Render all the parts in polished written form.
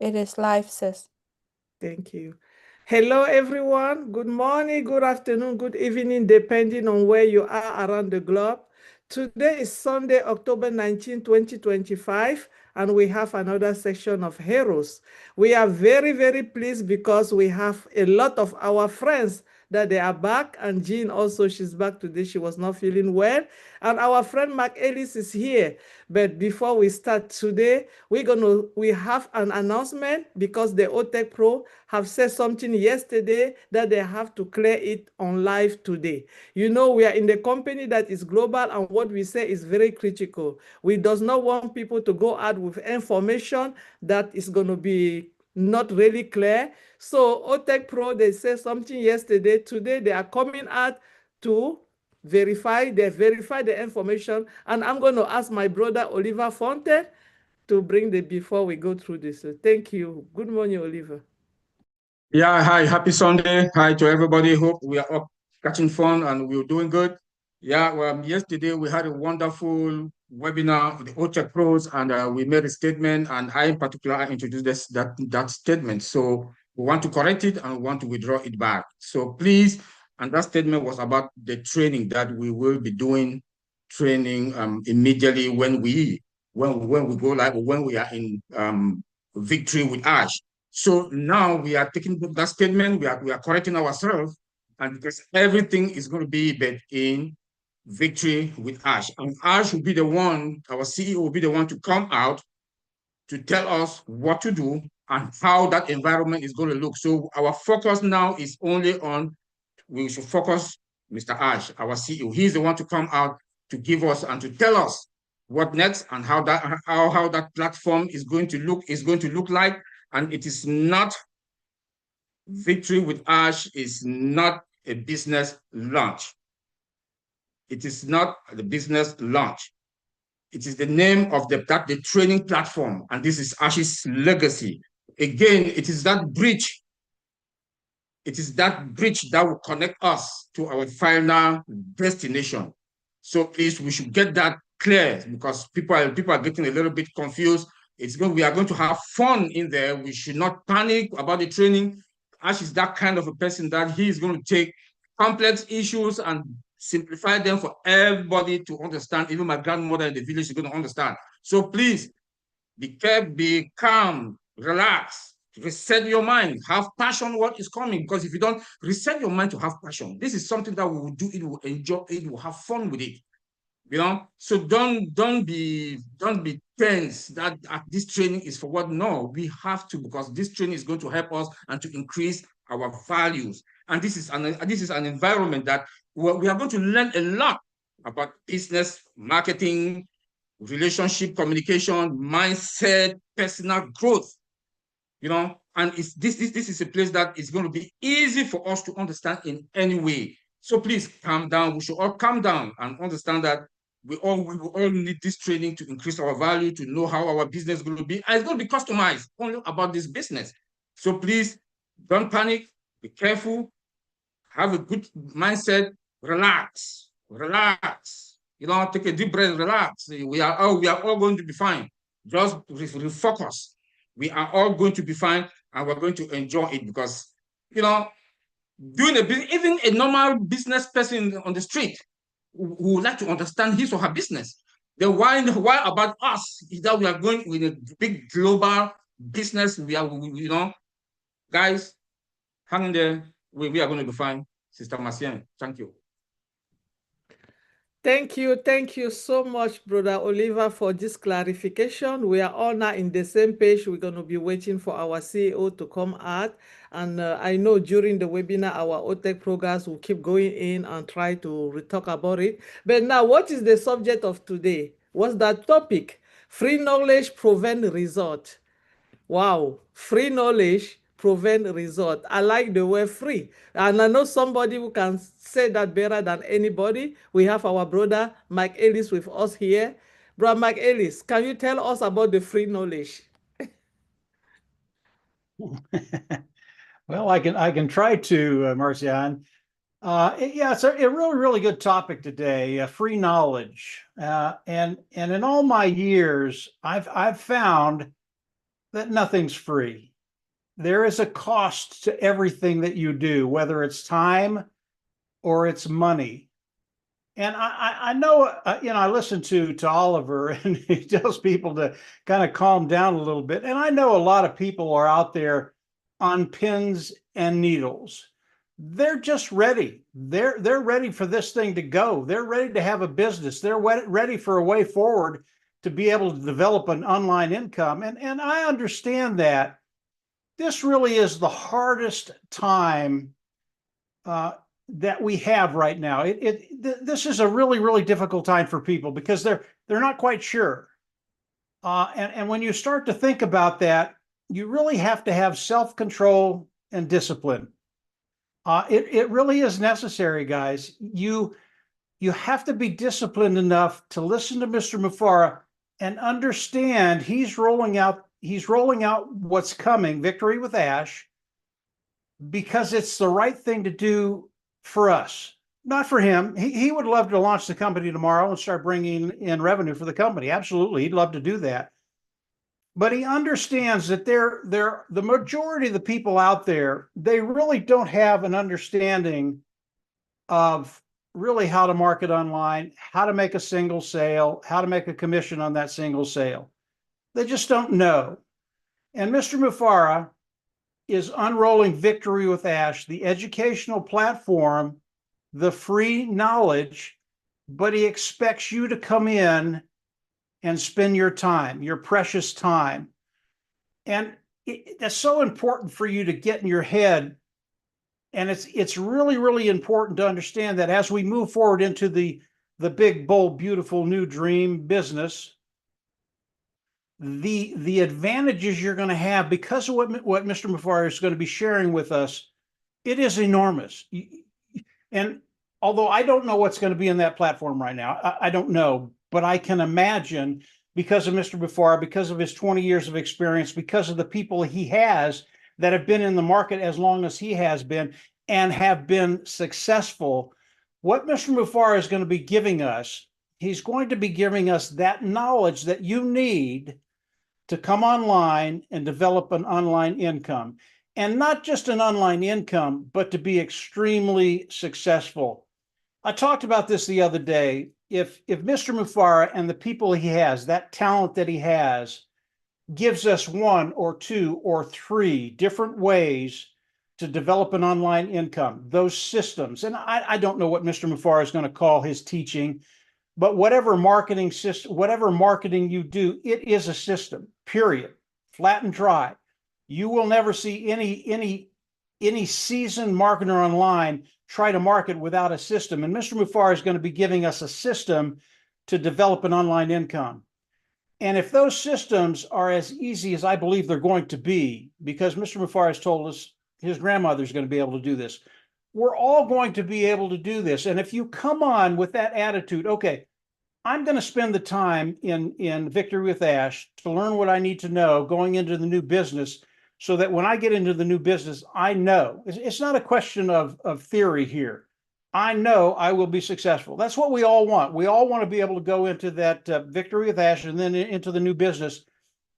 It is live, sis. Thank you. Hello, everyone. Good morning, good afternoon, good evening, depending on where you are around the globe. Today is Sunday, October 19, 2025, and we have another session of Heroes. We are very, very pleased because we have a lot of our friends that they are back, and Jean also, she's back today. She was not feeling well. And our friend Mark Ellis is here. But before we start today, we have an announcement because the OTech Pro have said something yesterday that they have to clear it on live today. You know, we are in the company that is global, and what we say is very critical. We does not want people to go out with information that is going to be not really clear. So OTech Pro, they said something yesterday. Today they are coming out to verify the information, and I'm going to ask my brother Oliver Fonte to bring the before we go through this. So thank you. Good morning, Oliver. Yeah, hi, happy Sunday. Hi to everybody. Hope we are up catching fun and we're doing good. Yeah, well, yesterday we had a wonderful webinar with the OTech pros, and we made a statement, and I in particular I introduced that statement. So we want to correct it and we want to withdraw it back. So please, and that statement was about the training that we will be doing training immediately when we go live, or when we are in victory with Ash. So now we are taking that statement, we are correcting ourselves, and because everything is going to be bet in victory with Ash. And Ash will be the one, our CEO will be the one to come out to tell us what to do and how that environment is going to look. So our focus now is only on, we should focus Mr. Ash, our CEO. He's the one to come out to give us and to tell us what next and how that platform is going to look like. And it is not, victory with Ash is not a business launch. It is not the business launch. It is the name of the training platform, and this is Ash's legacy. Again, it is that bridge. It is that bridge that will connect us to our final destination. So please, we should get that clear, because people are getting a little bit confused. We are going to have fun in there. We should not panic about the training. Ash is that kind of a person that he is going to take complex issues and simplify them for everybody to understand. Even my grandmother in the village is going to understand. So please, be calm, relax, reset your mind, have passion what is coming. Because if you don't reset your mind to have passion, this is something that we will do, it will enjoy it, will have fun with it. You know, so don't be tense that this training is for what. No, we have to, because this training is going to help us and to increase our values. And this is an environment that we are going to learn a lot about business, marketing, relationship, communication, mindset, personal growth. You know, and this is a place that is going to be easy for us to understand in any way. So please calm down. We should all calm down and understand that we all need this training to increase our value, to know how our business is going to be. And it's going to be customized only about this business. So please don't panic, be careful, have a good mindset, relax. You know, take a deep breath, relax. We are all going to be fine. Just refocus. We are all going to be fine, and we're going to enjoy it, because, you know, even a normal business person on the street who would like to understand his or her business. The why about us is that we are going with a big global business. We are, you know, guys, hang in there. We are going to be fine. Sister Marcian, thank you. Thank you so much, Brother Oliver, for this clarification. We are all now in the same page. We're going to be waiting for our CEO to come out. And I know during the webinar, our OTech programs will keep going in and try to talk about it. But now, what is the subject of today? What's that topic? Free knowledge prevent result. Wow, free knowledge prevent result. I like the word free. And I know somebody who can say that better than anybody. We have our brother Mike Ellis with us here. Brother Mike Ellis, can you tell us about the free knowledge? Well, I can try to, Marcian. Yeah, it's a really good topic today. Free knowledge, and in all my years, I've found that nothing's free. There is a cost to everything that you do, whether it's time or it's money. And I know, I listen to Oliver, and he tells people to kind of calm down a little bit. And I know a lot of people are out there on pins and needles. They're just ready. They're ready for this thing to go. They're ready to have a business. They're ready for a way forward to be able to develop an online income. And I understand that this really is the hardest time that we have right now. This is a really, really difficult time for people because they're not quite sure. And when you start to think about that, you really have to have self-control and discipline. It really is necessary, guys. You have to be disciplined enough to listen to Mr. Mufareh and understand he's rolling out what's coming, Victory with Ash, because it's the right thing to do for us, not for him. He would love to launch the company tomorrow and start bringing in revenue for the company. Absolutely, he'd love to do that. But he understands that the majority of the people out there, they really don't have an understanding of really how to market online, how to make a single sale, how to make a commission on that single sale. They just don't know. And Mr. Mufareh is unrolling Victory with Ash, the educational platform, the free knowledge, but he expects you to come in and spend your time, your precious time. And that's so important for you to get in your head. And it's really, really important to understand that as we move forward into the big, bold, beautiful new dream business, the advantages you're going to have because of what Mr. Mufareh is going to be sharing with us, it is enormous. And although I don't know what's going to be in that platform right now, I don't know, but I can imagine because of Mr. Mufareh, because of his 20 years of experience, because of the people he has that have been in the market as long as he has been and have been successful, what Mr. Mufareh is going to be giving us, he's going to be giving us that knowledge that you need to come online and develop an online income. And not just an online income, but to be extremely successful. I talked about this the other day. If Mr. Mufareh and the people he has, that talent that he has, gives us one or two or three different ways to develop an online income, those systems, and I don't know what Mr. Mufareh is going to call his teaching, but whatever marketing system, whatever marketing you do, it is a system, period, flat and dry. You will never see any seasoned marketer online try to market without a system. And Mr. Mufareh is going to be giving us a system to develop an online income. And if those systems are as easy as I believe they're going to be, because Mr. Mufareh has told us his grandmother is going to be able to do this, we're all going to be able to do this. And if you come on with that attitude, okay, I'm going to spend the time in Victory with Ash to learn what I need to know going into the new business so that when I get into the new business, I know. It's not a question of theory here. I know I will be successful. That's what we all want. We all want to be able to go into that Victory with Ash and then into the new business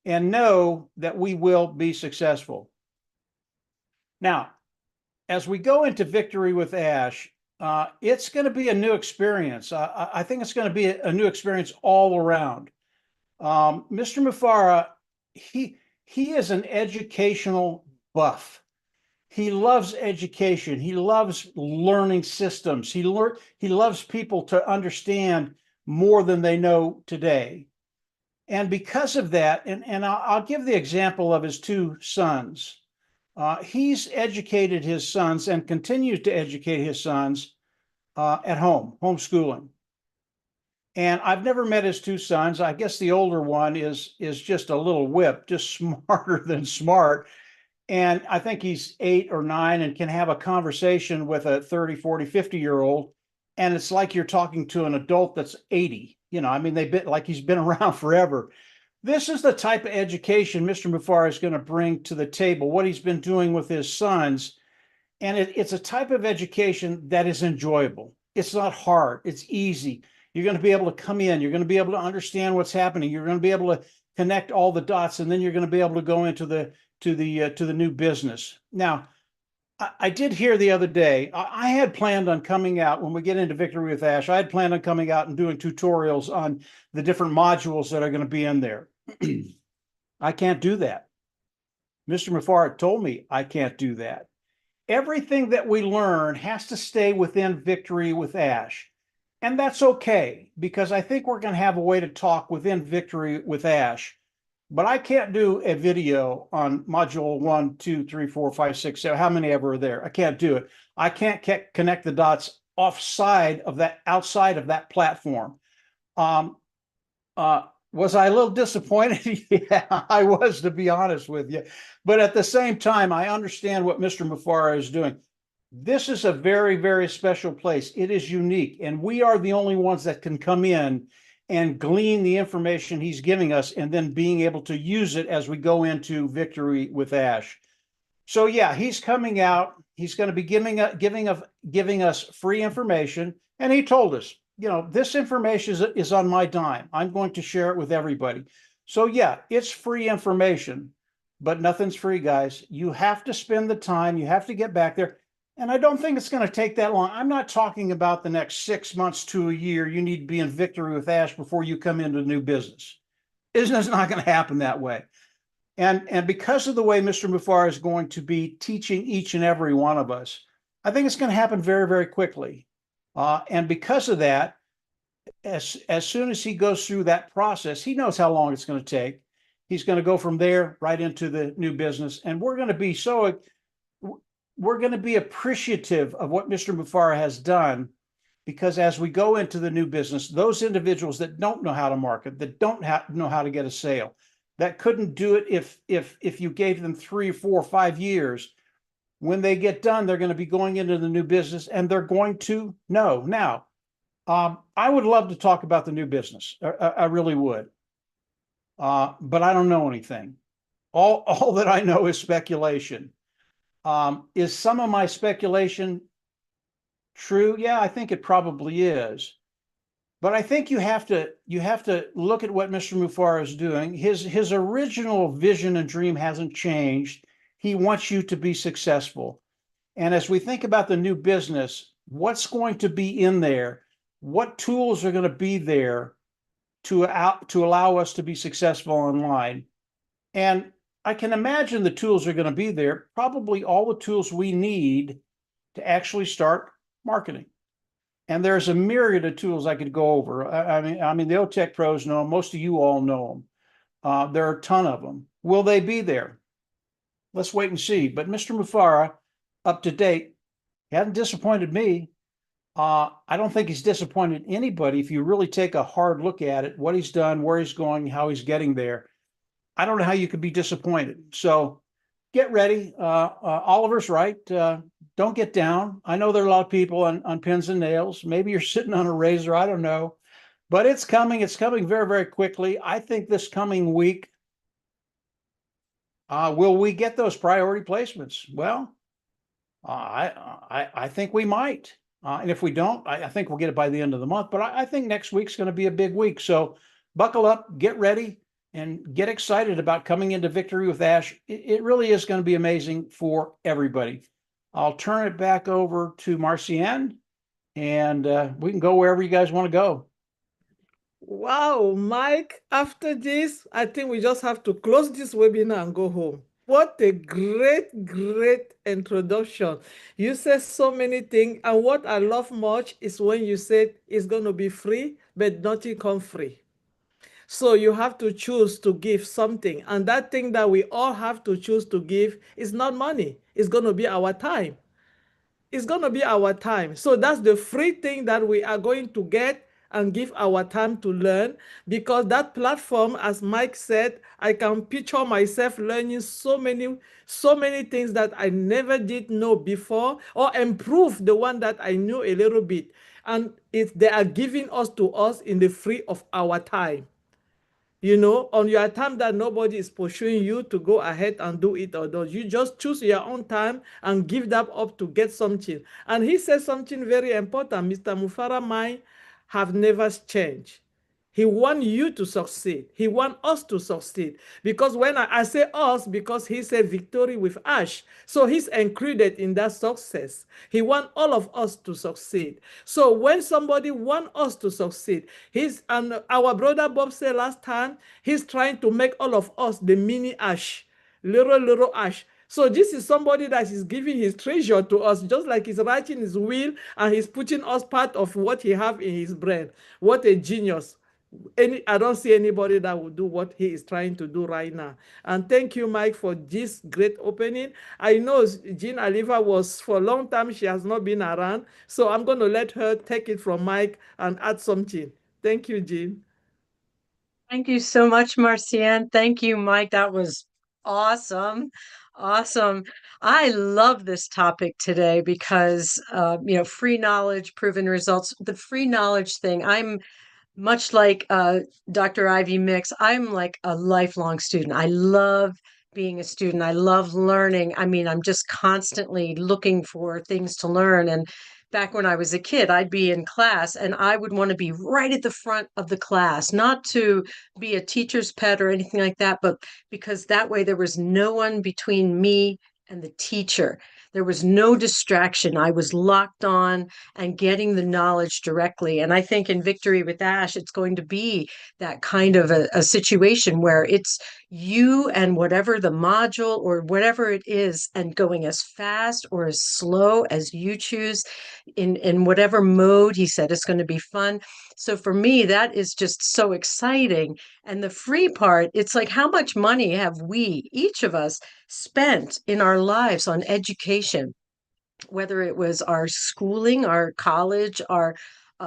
and know that we will be successful. Now, as we go into Victory with Ash, it's going to be a new experience. I think it's going to be a new experience all around. Mr. Mufareh, he is an educational buff. He loves education. He loves learning systems. He loves people to understand more than they know today. And because of that, and I'll give the example of his two sons. He's educated his sons and continues to educate his sons at home, homeschooling. And I've never met his two sons. I guess the older one is just a little whip, just smarter than smart. And I think he's 8 or 9 and can have a conversation with a 30, 40, 50-year-old. And it's like you're talking to an adult that's 80. I mean, he's been around forever. This is the type of education Mr. Mufareh is going to bring to the table, what he's been doing with his sons. And it's a type of education that is enjoyable. It's not hard. It's easy. You're going to be able to come in. You're going to be able to understand what's happening. You're going to be able connect all the dots, and then you're going to be able to go into the new business. Now, I did hear the other day, I had planned on coming out when we get into Victory with Ash. I had planned on coming out and doing tutorials on the different modules that are going to be in there. I can't do that. Mr. Mufareh told me I can't do that. Everything that we learn has to stay within Victory with Ash. And that's okay, because I think we're going to have a way to talk within Victory with Ash. But I can't do a video on module 1, 2, 3, 4, 5, 6, 7, how many ever are there. I can't do it. I can't connect the dots outside of that platform. Was I a little disappointed? Yeah, I was, to be honest with you. But at the same time, I understand what Mr. Mufareh is doing. This is a very, very special place. It is unique, and we are the only ones that can come in and glean the information he's giving us, and then being able to use it as we go into Victory with Ash. So yeah, he's coming out. He's going to be giving us free information, and he told us, this information is on my dime. I'm going to share it with everybody. So yeah, it's free information, but nothing's free, guys. You have to spend the time. You have to get back there. And I don't think it's going to take that long. I'm not talking about the next 6 months to a year. You need to be in Victory with Ash before you come into new business. It's not going to happen that way. And because of the way Mr. Mufareh is going to be teaching each and every one of us, I think it's going to happen very, very quickly. And because of that, as soon as he goes through that process, he knows how long it's going to take. He's going to go from there right into the new business. And we're going to be appreciative of what Mr. Mufareh has done, because as we go into the new business, those individuals that don't know how to market, that don't know how to get a sale, that couldn't do it if you gave them 3, 4, 5 years, when they get done, they're going to be going into the new business and they're going to know. Now, I would love to talk about the new business. I really would. But I don't know anything. All that I know is speculation. Is some of my speculation true? Yeah, I think it probably is. But I think you have to look at what Mr. Mufareh is doing. His original vision and dream hasn't changed. He wants you to be successful. And as we think about the new business, what's going to be in there? What tools are going to be there to allow us to be successful online? And I can imagine the tools are going to be there, probably all the tools we need to actually start marketing. And there's a myriad of tools I could go over. I mean, the OTech pros know them. Most of you all know them. There are a ton of them. Will they be there? Let's wait and see. But Mr. Mufareh, up to date, he hasn't disappointed me. I don't think he's disappointed anybody. If you really take a hard look at it, what he's done, where he's going, how he's getting there, I don't know how you could be disappointed. So get ready. Oliver's right. Don't get down. I know there are a lot of people on pins and nails. Maybe you're sitting on a razor. I don't know. But it's coming. It's coming very, very quickly. I think this coming week, will we get those priority placements? Well, I think we might. And if we don't, I think we'll get it by the end of the month. But I think next week's going to be a big week. So buckle up, get ready, and get excited about coming into Victory with Ash. It really is going to be amazing for everybody. I'll turn it back over to Marcianne, and we can go wherever you guys want to go. Wow, Mike, after this, I think we just have to close this webinar and go home. What a great, great introduction. You said so many things. And what I love much is when you said it's going to be free, but nothing comes free. So you have to choose to give something. And that thing that we all have to choose to give is not money. It's going to be our time. It's going to be our time. So that's the free thing that we are going to get and give our time to learn, because that platform, as Mike said, I can picture myself learning so many things that I never did know before, or improve the one that I knew a little bit. And they are giving to us in the free of our time. On your time that nobody is pursuing you to go ahead and do it or not. You just choose your own time and give that up to get something. And he said something very important. Mr. Mufareh mind have never changed. He wants you to succeed. He wants us to succeed. Because when I say us, because he said victory with Ash. So he's included in that success. He wants all of us to succeed. So when somebody wants us to succeed, and our brother Bob said last time, he's trying to make all of us the mini Ash, little Ash. So this is somebody that is giving his treasure to us, just like he's writing his will and he's putting us part of what he have in his brain. What a genius. I don't see anybody that will do what he is trying to do right now. And thank you, Mike, for this great opening. I know Jean Aliva was for a long time, she has not been around. So I'm going to let her take it from Mike and add something. Thank you, Jean. Thank you so much, Marcienne. Thank you, Mike. That was awesome. Awesome. I love this topic today because, free knowledge, proven results, the free knowledge thing. I'm much like Dr. Ivy Mix, I'm like a lifelong student. I love being a student. I love learning. I mean, I'm just constantly looking for things to learn. And back when I was a kid, I'd be in class and I would want to be right at the front of the class, not to be a teacher's pet or anything like that, but because that way there was no one between me and the teacher. There was no distraction. I was locked on and getting the knowledge directly. And I think in Victory with Ash, it's going to be that kind of a situation where it's you and whatever the module or whatever it is, and going as fast or as slow as you choose in whatever mode. He said it's going to be fun. So for me, that is just so exciting. And the free part, it's like, how much money have we, each of us, spent in our lives on education, whether it was our schooling, our college, our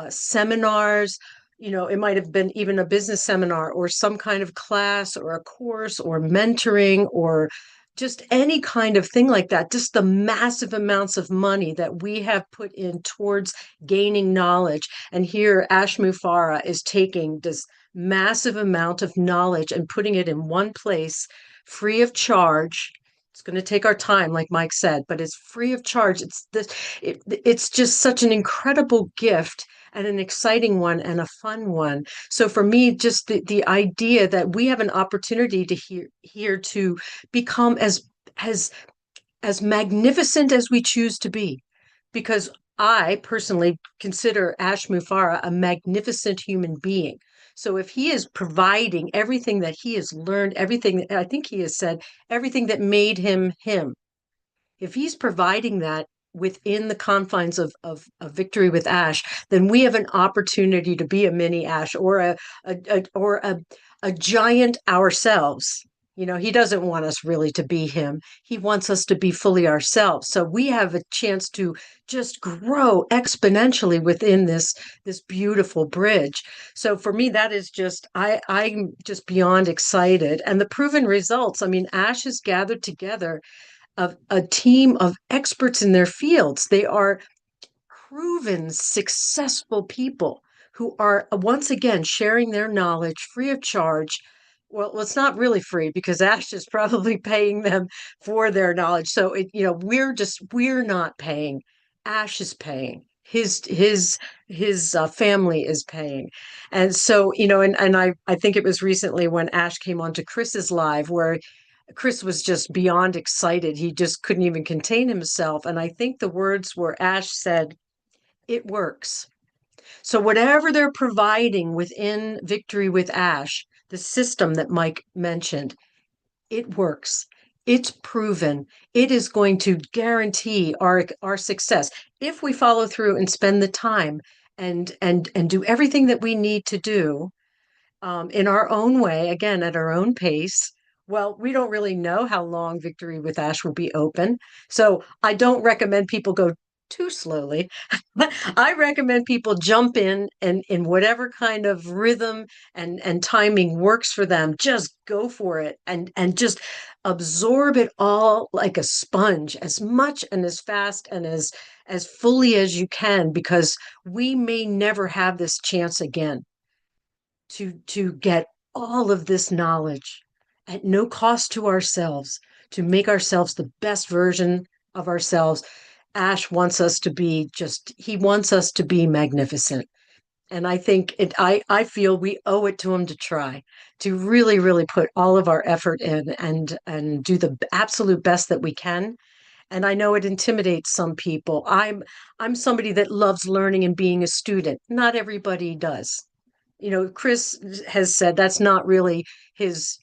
seminars, it might have been even a business seminar or some kind of class or a course or mentoring or just any kind of thing like that, just the massive amounts of money that we have put in towards gaining knowledge. And here Ash Mufareh is taking this massive amount of knowledge and putting it in one place, free of charge. It's going to take our time, like Mike said, but it's free of charge. It's just such an incredible gift and an exciting one and a fun one. So for me, just the idea that we have an opportunity to here to become as magnificent as we choose to be, because I personally consider Ash Mufareh a magnificent human being. So if he is providing everything that he has learned, everything, I think he has said, everything that made him him, if he's providing that within the confines of Victory with Ash, then we have an opportunity to be a mini Ash or a giant ourselves. He doesn't want us really to be him. He wants us to be fully ourselves. So we have a chance to just grow exponentially within this beautiful bridge. So for me, that is just, I'm just beyond excited. And the proven results, I mean, Ash has gathered together a team of experts in their fields. They are proven successful people who are once again sharing their knowledge free of charge. Well, it's not really free because Ash is probably paying them for their knowledge. So we're not paying. Ash is paying. His family is paying. And so, and I think it was recently when Ash came on to Chris's live where Chris was just beyond excited. He just couldn't even contain himself. And I think the words were, Ash said, "It works." So whatever they're providing within Victory with Ash, the system that Mike mentioned, it works. It's proven. It is going to guarantee our success if we follow through and spend the time and do everything that we need to do in our own way, again, at our own pace. Well, we don't really know how long Victory with Ash will be open. So I don't recommend people go too slowly. I recommend people jump in and in whatever kind of rhythm and timing works for them. Just go for it and just absorb it all like a sponge, as much and as fast and as fully as you can, because we may never have this chance again to get all of this knowledge at no cost to ourselves, to make ourselves the best version of ourselves. Ash wants us to be he wants us to be magnificent. And I think I feel we owe it to him to try to really, really put all of our effort in and do the absolute best that we can. And I know it intimidates some people. I'm somebody that loves learning and being a student. Not everybody does. You know, Chris has said that's not really his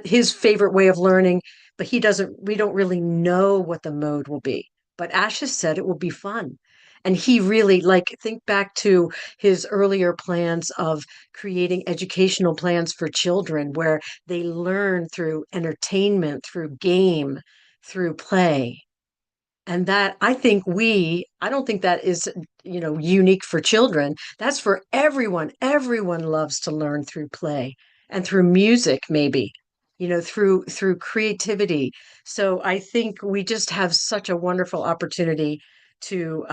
his favorite way of learning, but we don't really know what the mode will be. But Ash has said it will be fun. And he really, like, think back to his earlier plans of creating educational plans for children where they learn through entertainment, through game, through play. And that I don't think that is, unique for children. That's for everyone. Everyone loves to learn through play and through music, maybe, through creativity. So I think we just have such a wonderful opportunity to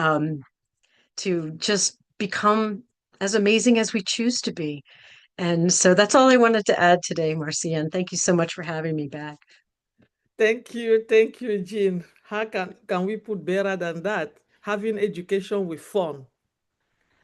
just become as amazing as we choose to be. And so that's all I wanted to add today, Marcia. And thank you so much for having me back. Thank you, Jean. How can we put better than that? Having education with fun.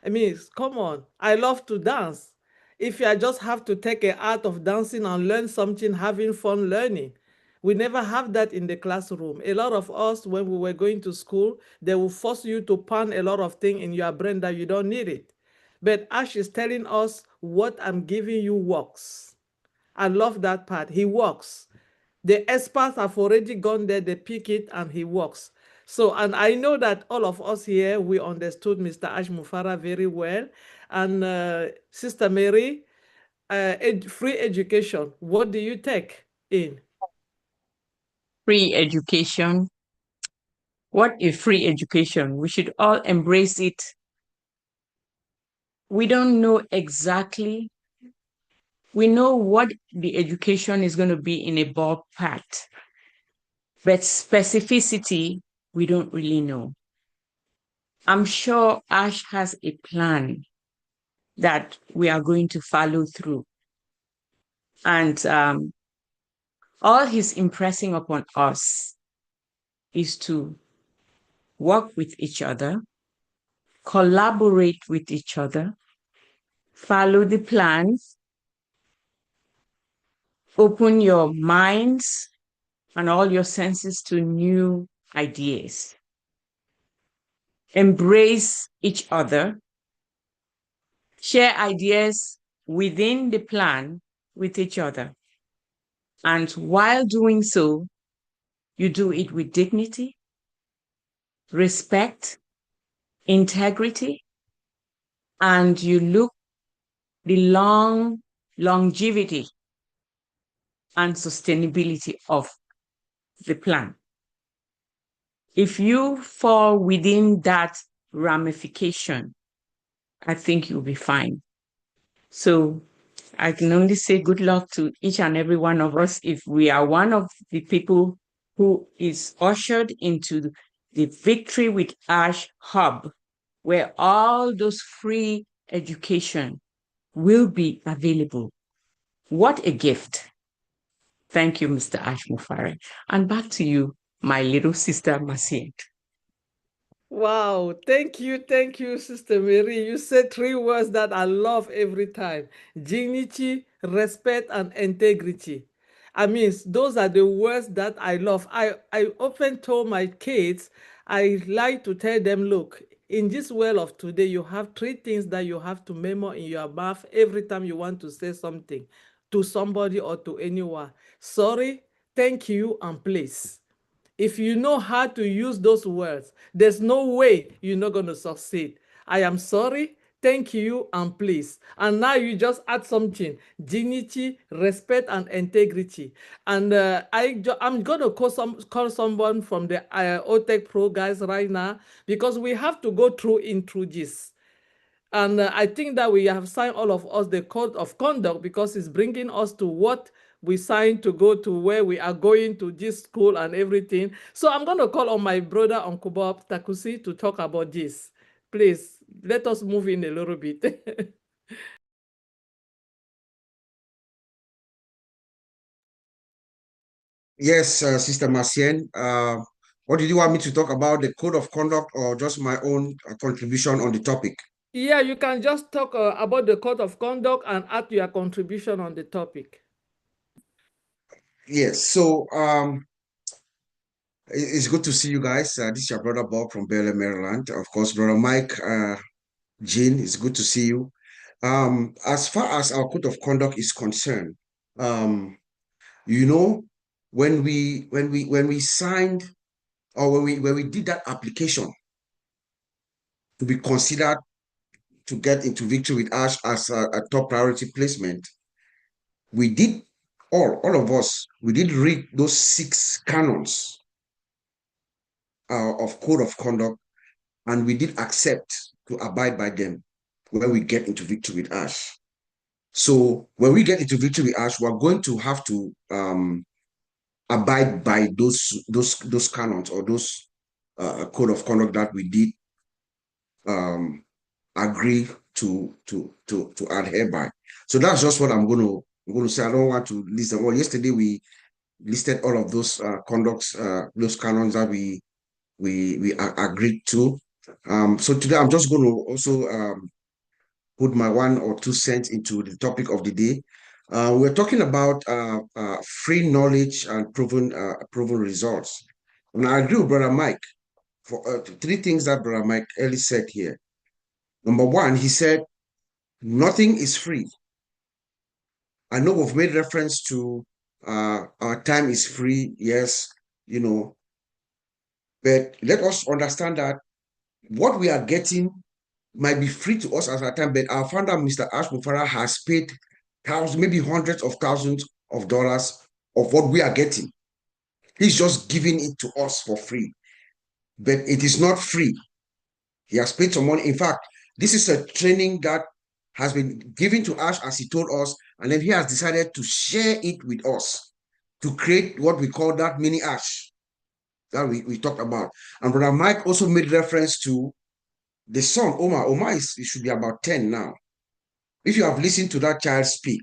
I mean, come on. I love to dance. If I just have to take an art of dancing and learn something, having fun learning. We never have that in the classroom. A lot of us, when we were going to school, they will force you to pan a lot of things in your brain that you don't need it. But Ash is telling us what I'm giving you works. I love that part. He works. The experts have already gone there, they pick it, and he works. So, and I know that all of us here, we understood Mr. Ash Mufareh very well. And Sister Mary, free education, what do you take in? Free education. What is free education? We should all embrace it. We don't know exactly. We know what the education is going to be in a ballpark, but specificity, we don't really know. I'm sure Ash has a plan that we are going to follow through. And all he's impressing upon us is to work with each other, collaborate with each other, follow the plans, open your minds and all your senses to new ideas. Embrace each other, share ideas within the plan with each other. And while doing so, you do it with dignity, respect, integrity, and you look the longevity and sustainability of the plan. If you fall within that ramification, I think you'll be fine. So I can only say good luck to each and every one of us if we are one of the people who is ushered into the Victory with Ash hub, where all those free education will be available. What a gift. Thank you, Mr. Ash Mufareh. And back to you, my little sister, Marcia. Wow, thank you, Sister Mary. You said three words that I love every time: dignity, respect, and integrity. I mean, those are the words that I love. I often told my kids, I like to tell them, look, in this world of today, you have three things that you have to memo in your mouth every time you want to say something to somebody or to anyone. Sorry, thank you, and please. If you know how to use those words, there's no way you're not going to succeed. I am sorry, thank you, and please. And now you just add something: dignity, respect, and integrity. And I'm going to call someone from the OTech Pro guys right now, because we have to go through this. And I think that we have signed, all of us, the code of conduct, because it's bringing us to what we signed to go to, where we are going to this school and everything. So I'm going to call on my brother, Uncle Bob Takusi, to talk about this. Please, let us move in a little bit. Yes, Sister Marcienne. What did you want me to talk about, the code of conduct or just my own contribution on the topic? Yeah, you can just talk about the code of conduct and add your contribution on the topic. Yes, so it's good to see you guys. This is your brother Bob from Bel Air, Maryland. Of course, brother Mike, Jean, it's good to see you. As far as our code of conduct is concerned, you know, when we signed or when we did that application to be considered to get into Victory with Ash as a top priority placement, we did all of us, we did read those 6 canons of code of conduct, and we did accept to abide by them when we get into Victory with Ash. So when we get into Victory with Ash, we're going to have to abide by those canons or those code of conduct that we did agree to adhere by. So that's just what I'm going to say. I don't want to list them all. Yesterday we listed all of those conducts, those canons that we agreed to. So today I'm just going to also put my 1 or 2 cents into the topic of the day. We're talking about free knowledge and proven results. And I agree with Brother Mike for 3 things that Brother Mike early said here. Number 1, he said, nothing is free. I know we've made reference to our time is free, yes, but let us understand that what we are getting might be free to us at our time, but our founder, Mr. Ash Mufareh, has paid thousands, maybe hundreds of thousands of dollars of what we are getting. He's just giving it to us for free, but it is not free. He has paid some money. In fact, this is a training that has been given to Ash as he told us, and then he has decided to share it with us to create what we call that mini Ash that we talked about. And Brother Mike also made reference to the son, Omar. Omar he should be about 10 now. If you have listened to that child speak,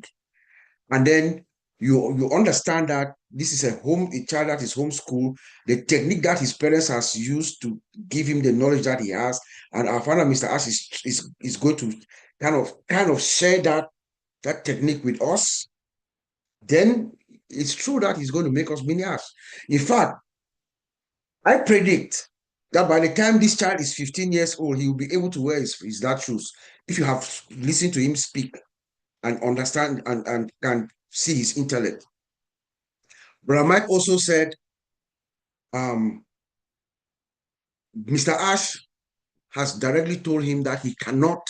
and then you understand that this is a child that is homeschooled, the technique that his parents has used to give him the knowledge that he has, and our father, Mr. Ash, is going to kind of share that technique with us, then it's true that he's going to make us mini Ash. In fact, I predict that by the time this child is 15 years old, he will be able to wear his dad shoes. If you have listened to him speak and understand and can see his intellect. Brother Mike also said, Mr. Ash has directly told him that he cannot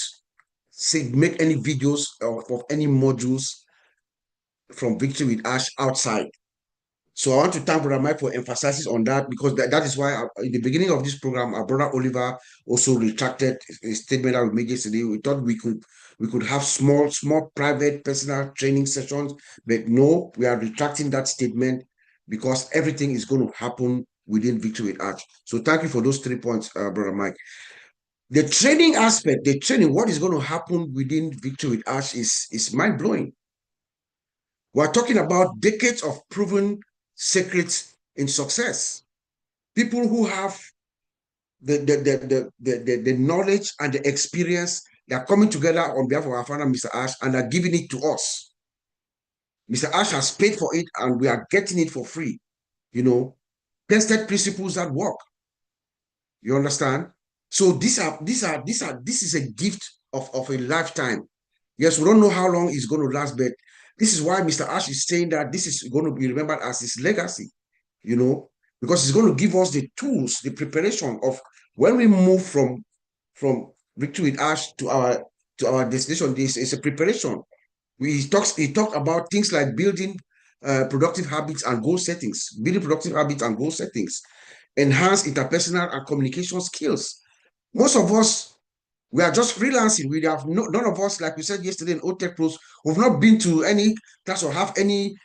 make any videos of any modules from Victory with Ash outside. So I want to thank Brother Mike for emphasis on that, because that is why in the beginning of this program, our brother Oliver also retracted a statement that we made yesterday. We thought we could have small private personal training sessions, but no, we are retracting that statement because everything is going to happen within Victory with Ash. So thank you for those 3 points, Brother Mike. The training aspect, what is going to happen within Victory with Ash is mind-blowing. We're talking about decades of proven secrets in success. People who have the knowledge and the experience, they are coming together on behalf of our founder, Mr. Ash, and are giving it to us. Mr. Ash has paid for it, and we are getting it for free. Tested principles that work. You understand? So this is a gift of a lifetime. Yes, we don't know how long it's going to last, but this is why Mr. Ash is saying that this is going to be remembered as his legacy, because it's going to give us the tools, the preparation of when we move from Victory with Ash to our destination. This is a preparation. He talked about things like building productive habits and goal settings, enhance interpersonal and communication skills. Most of us, we are just freelancing. We have none of us, like we said yesterday in OTech Pros, who've not been to any class or have any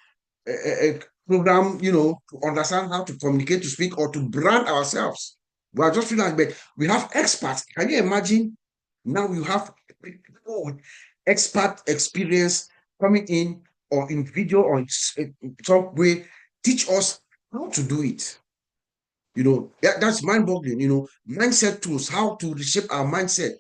program, to understand how to communicate, to speak, or to brand ourselves. We are just freelancing, but we have experts. Can you imagine? Now you have expert experience coming in, or in video, or in some way, teach us how to do it. That's mind-boggling. Mindset tools, how to reshape our mindset.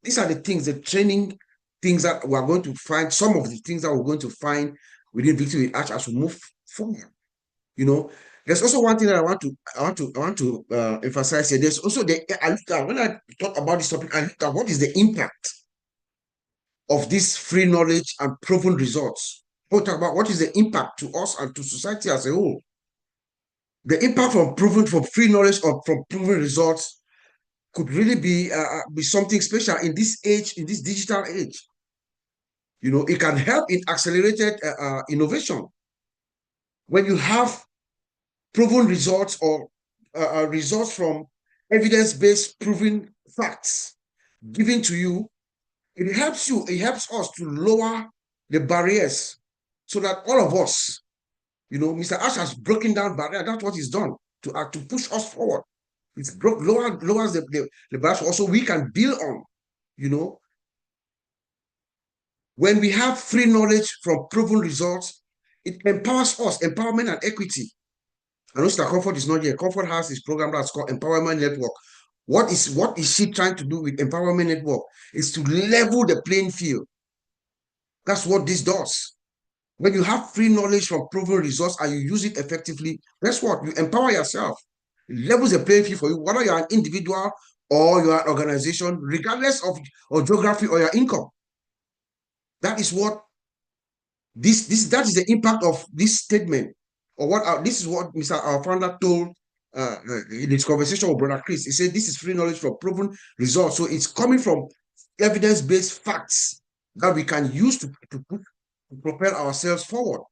These are the things, the training things that we are going to find, some of the things that we're going to find within Victory with Ash as we move forward. You know, there's also one thing that I want to emphasize here. There's also when I talk about this topic, I look at what is the impact of this free knowledge and proven results. We'll talk about what is the impact to us and to society as a whole. The impact from free knowledge or from proven results could really be something special in this age, in this digital age. You know, it can help in accelerated innovation. When you have proven results or results from evidence-based proven facts given to you, it helps us to lower the barriers so that all of us, you know, Mr. Ash has broken down barriers. That's what he's done to push us forward. It's lowers the barriers also we can build on, you know. When we have free knowledge from proven results, it empowers us, empowerment and equity. I know Mr. Comfort is not here. Comfort has this program that's called Empowerment Network. What is she trying to do with Empowerment Network? Is to level the playing field. That's what this does. When you have free knowledge from proven results and you use it effectively, guess what? You empower yourself. It levels the playing field for you, whether you're an individual or you're an organization, regardless of geography or your income. That is what that is the impact of this statement, or what this is what our founder told in his conversation with Brother Chris. He said this is free knowledge from proven results. So it's coming from evidence-based facts that we can use to propel ourselves forward.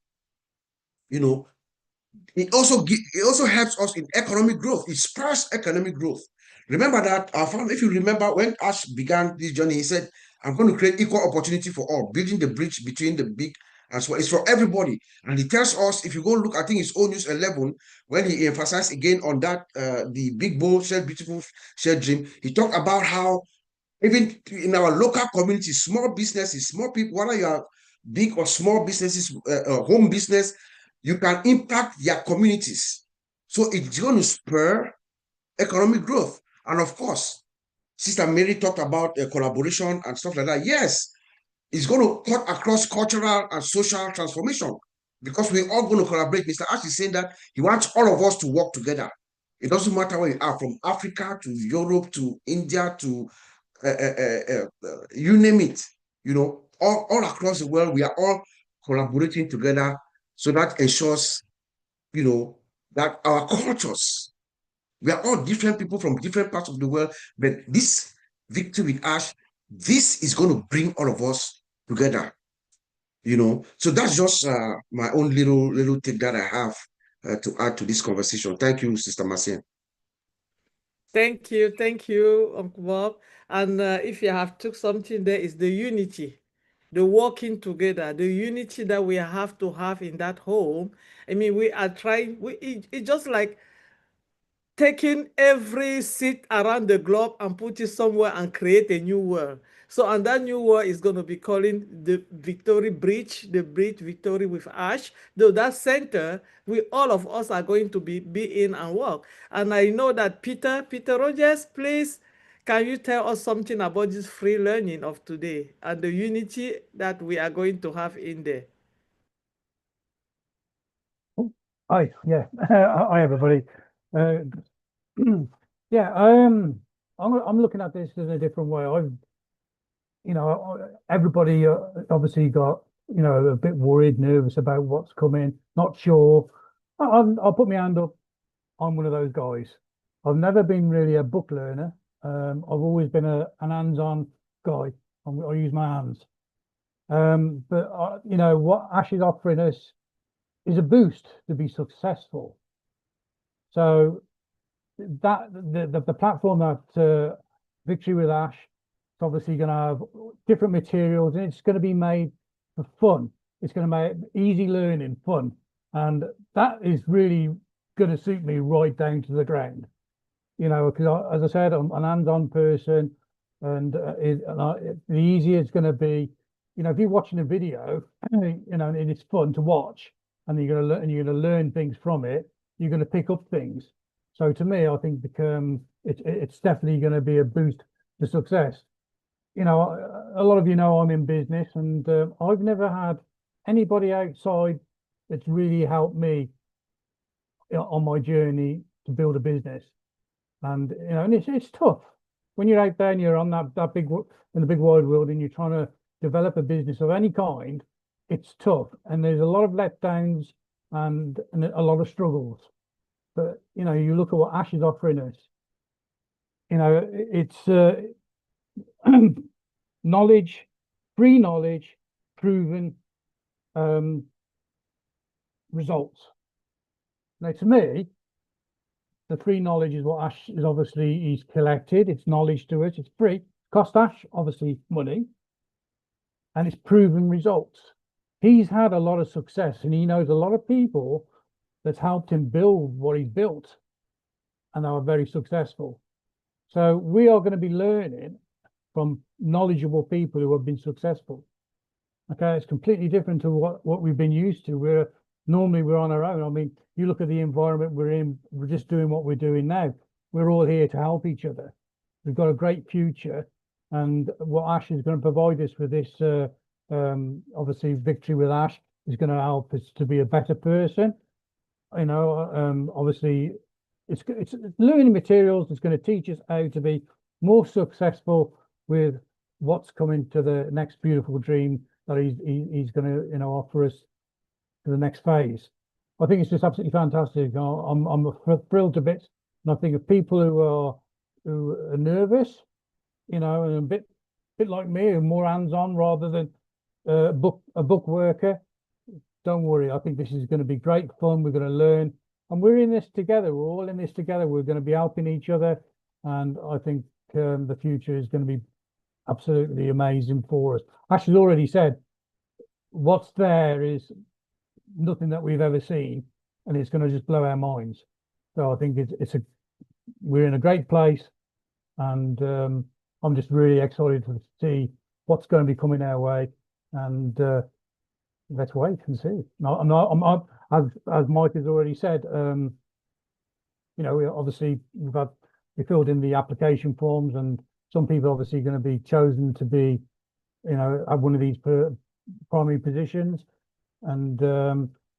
You know, it also helps us in economic growth. It spurs economic growth. Remember that our founder, if you remember when Ash began this journey, he said, I'm going to create equal opportunity for all, building the bridge between the big and small. It's for everybody. And he tells us, if you go look, I think it's Old News 11, when he emphasized again on that, the big, bold, shared, beautiful, shared dream, he talked about how even in our local community, small businesses, small people, whether you are big or small businesses, home business, you can impact their communities. So it's going to spur economic growth. And of course, Sister Mary talked about collaboration and stuff like that. Yes, it's going to cut across cultural and social transformation because we're all going to collaborate. Mr. Ash is saying that he wants all of us to work together. It doesn't matter where you are, from Africa to Europe to India to you name it, you know, all across the world, we are all collaborating together. So that ensures, you know, that our cultures, we are all different people from different parts of the world, but this Victory with Ash, this is going to bring all of us together, you know. So that's just my own little thing that I have to add to this conversation. Thank you, Sister Marcien. Thank you, Uncle Bob. And if you have took something, there is the unity, the working together, the unity that we have to have in that home. I mean, we are trying, it's just like taking every seat around the globe and put it somewhere and create a new world. So, and that new world is going to be calling the Victory Bridge, the Bridge Victory with Ash. Though that center, all of us are going to be in and work. And I know that Peter Rogers, please, can you tell us something about this free learning of today and the unity that we are going to have in there? Hi, yeah, hi everybody. Yeah, I'm looking at this in a different way. Everybody obviously got, a bit worried, nervous about what's coming, not sure. I'll put my hand up. I'm one of those guys. I've never been really a book learner. I've always been an hands-on guy. I use my hands. But what Ash is offering us is a boost to be successful. So that the platform that Victory with Ash is obviously going to have different materials, and it's going to be made for fun. It's going to make easy learning fun, and that is really going to suit me right down to the ground. Because as I said, I'm an hands-on person, and the easier it's going to be. If you're watching a video, and it's fun to watch, and you're going to learn things from it, you're going to pick up things. So to me, I think it's definitely going to be a boost to success. you know, a lot of you know I'm in business, and I've never had anybody outside that's really helped me on my journey to build a business. And you know, and it's tough when you're out there and you're on that big in the big wide world, and you're trying to develop a business of any kind. It's tough, and there's a lot of letdowns and a lot of struggles. But you know, you look at what Ash is offering us. You know, it's knowledge, free knowledge, proven results. Now, to me, the free knowledge is what Ash is obviously he's collected. It's knowledge to us. It's free. Cost Ash obviously money, and it's proven results. He's had a lot of success, and he knows a lot of people that's helped him build what he's built, and are very successful. So we are going to be learning from knowledgeable people who have been successful. Okay, it's completely different to what we've been used to. We're on our own. I mean, you look at the environment we're in, we're just doing what we're doing now. We're all here to help each other. We've got a great future, and what Ash is going to provide us with this, obviously, Victory with Ash is going to help us to be a better person. You know, obviously, it's learning materials that's going to teach us how to be more successful with what's coming to the next beautiful dream that he's going to, you know, offer us to the next phase. I think it's just absolutely fantastic. I'm thrilled to bits, and I think of people who are nervous, you know, and a bit like me, who are more hands-on rather than a book worker. Don't worry. I think this is going to be great fun. We're going to learn, and we're in this together. We're all in this together. We're going to be helping each other, and I think the future is going to be absolutely amazing for us. Ash has already said what's there is nothing that we've ever seen, and it's going to just blow our minds. So I think we're in a great place, and I'm just really excited to see what's going to be coming our way, and let's wait and see. As Mike has already said, you know, obviously we filled in the application forms, and some people obviously going to be chosen to be, you know, at one of these primary positions, and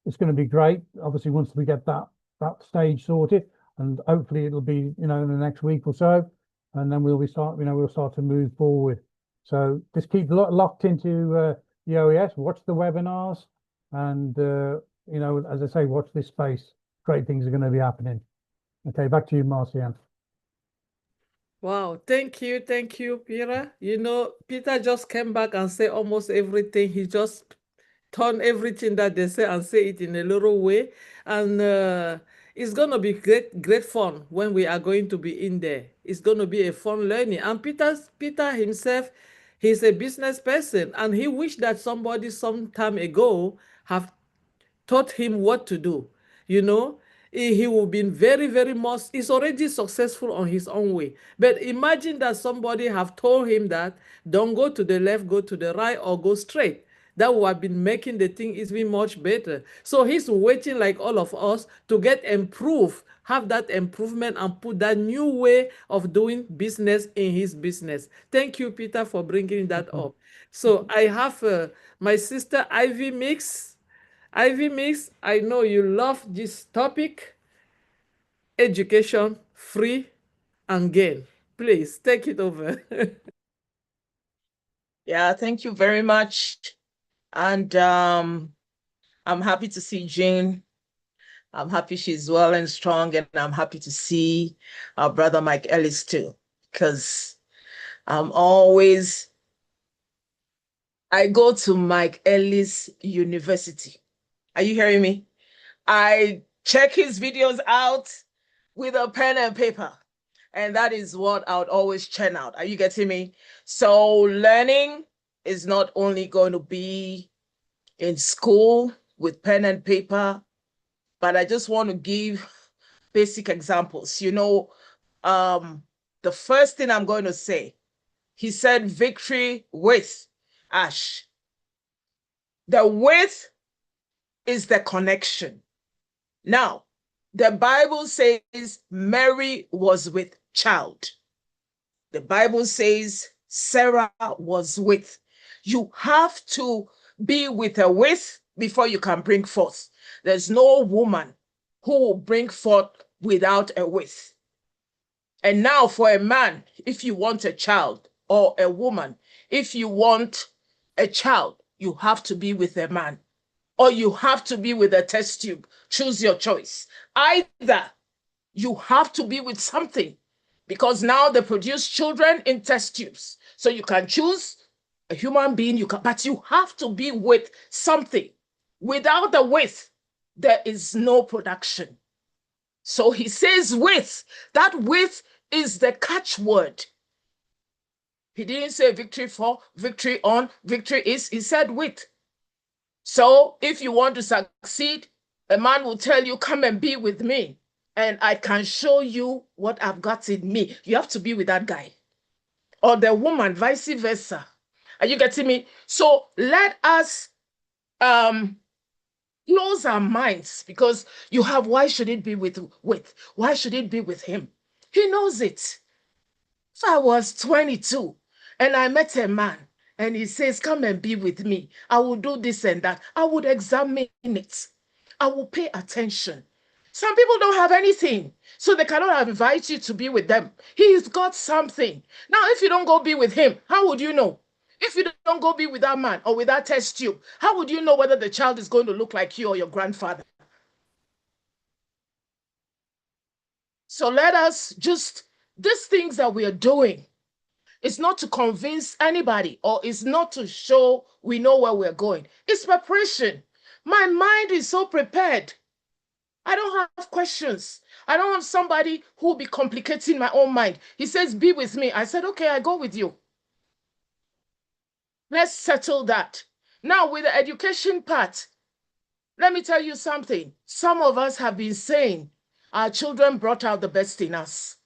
it's going to be great. Obviously, once we get that stage sorted, and hopefully it'll be, you know, in the next week or so, and then we'll start to move forward. So just keep locked into the OES, watch the webinars, and you know, as I say, watch this space. Great things are going to be happening. Okay, back to you, Marcian. Wow, thank you, Peter. You know, Peter just came back and said almost everything. He just turned everything that they say and say it in a little way. And it's going to be great fun when we are going to be in there. It's going to be a fun learning. And Peter himself, he's a business person, and he wished that somebody some time ago have taught him what to do. You know, he will be very, very much, he's already successful on his own way. But imagine that somebody have told him that don't go to the left, go to the right, or go straight. That would have been making the thing even much better. So he's waiting, like all of us, to get improved, have that improvement, and put that new way of doing business in his business. Thank you, Peter, for bringing that up. So I have my sister Ivy Mix. Ivy Mix, I know you love this topic, education, free and gain. Please take it over. Yeah, thank you very much. And I'm happy to see Jane. I'm happy she's well and strong, and I'm happy to see our brother Mike Ellis too, because I go to Mike Ellis University. Are you hearing me? I check his videos out with a pen and paper, and that is what I would always churn out. Are you getting me? So learning is not only going to be in school with pen and paper, but I just want to give basic examples. You know, the first thing I'm going to say, he said victory with Ash. The with is the connection. Now, the Bible says Mary was with child. The Bible says Sarah was with. You have to be with a with before you can bring forth. There's no woman who will bring forth without a with. And now for a man, if you want a child, or a woman, if you want a child, you have to be with a man, or you have to be with a test tube. Choose your choice. Either you have to be with something, because now they produce children in test tubes. So you can choose a human being, but you have to be with something. Without the with, there is no production. So he says with. That with is the catchword. He didn't say victory for, victory on, victory is. He said with. So if you want to succeed, a man will tell you, come and be with me, and I can show you what I've got in me. You have to be with that guy. Or the woman, vice versa. Are you getting me? So let us close our minds, because you have, why should it be with? Why should it be with him? He knows it. If I was 22 and I met a man and he says, come and be with me, I will do this and that, I would examine it. I will pay attention. Some people don't have anything, so they cannot invite you to be with them. He's got something. Now, if you don't go be with him, how would you know? If you don't go be with that man or with that test tube, how would you know whether the child is going to look like you or your grandfather? So let us just, these things that we are doing, it's not to convince anybody, or it's not to show we know where we're going. It's preparation. My mind is so prepared. I don't have questions. I don't have somebody who will be complicating my own mind. He says, be with me. I said, okay, I go with you. Let's settle that. Now, with the education part, let me tell you something. Some of us have been saying our children brought out the best in us.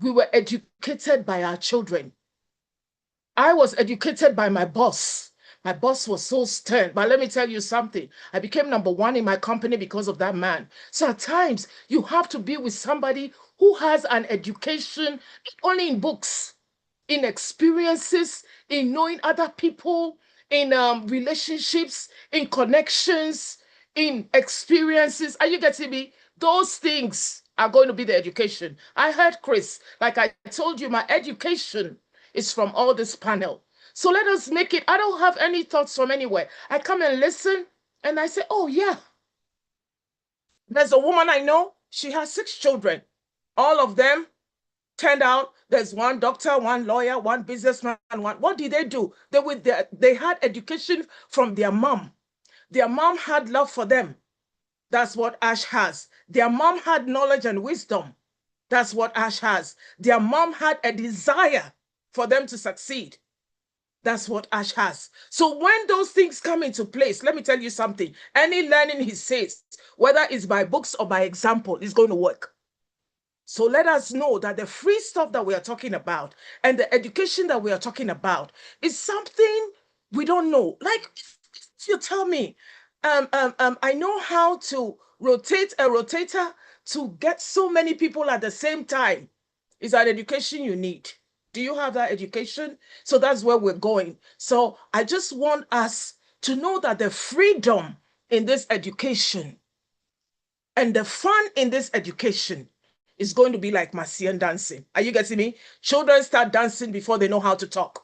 We were educated by our children. I was educated by my boss. My boss was so stern, but let me tell you something. I became #1 in my company because of that man. So at times, you have to be with somebody who has an education, not only in books, in experiences, in knowing other people, in relationships, in connections, in experiences. Are you getting me? Those things are going to be the education. I heard Chris, like I told you, my education is from all this panel. So let us make it. I don't have any thoughts from anywhere. I come and listen and I say, oh yeah. There's a woman I know, she has 6 children. All of them turned out, there's one doctor, one lawyer, one businessman, one. What did they do? They had education from their mom. Their mom had love for them. That's what Ash has. Their mom had knowledge and wisdom. That's what Ash has. Their mom had a desire for them to succeed. That's what Ash has. So when those things come into place, let me tell you something. Any learning he says, whether it's by books or by example, is going to work. So let us know that the free stuff that we are talking about and the education that we are talking about is something we don't know. Like, if you tell me, I know how to rotate a rotator to get so many people at the same time. Is that education you need? Do you have that education? So that's where we're going. So I just want us to know that the freedom in this education and the fun in this education is going to be like Marcian dancing. Are you getting me? Children start dancing before they know how to talk.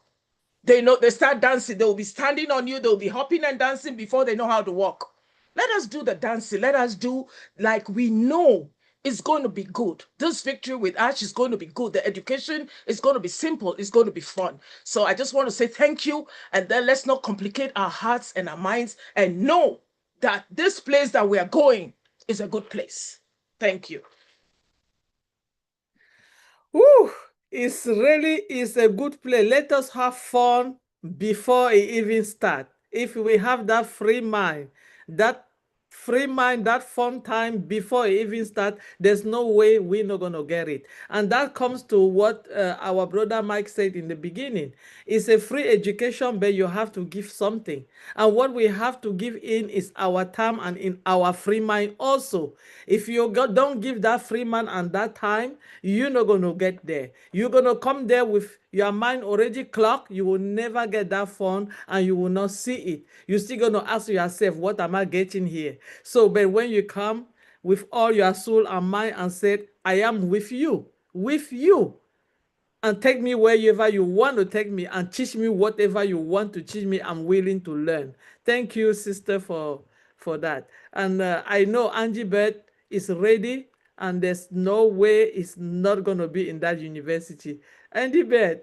They start dancing. They will be standing on you. They'll be hopping and dancing before they know how to walk. Let us do the dancing. Let us do like we know it's going to be good. This victory with Ash is going to be good. The education is going to be simple. It's going to be fun. So I just want to say thank you. And then let's not complicate our hearts and our minds, and know that this place that we are going is a good place. Thank you. Woo! It's really is a good play. Let us have fun before it even start. If we have that free mind, that fun time before it even start, there's no way we're not going to get it. And that comes to what our brother Mike said in the beginning. It's a free education, but you have to give something. And what we have to give in is our time and in our free mind also. If you don't give that free mind and that time, you're not going to get there. You're going to come there with Your mind already clocked. You will never get that phone and you will not see it. You're still going to ask yourself, what am I getting here? So, but when you come with all your soul and mind and said, I am with you, and take me wherever you want to take me and teach me whatever you want to teach me, I'm willing to learn. Thank you, sister, for that. And I know Angie Bird is ready, and there's no way it's not going to be in that university. Angie Bird.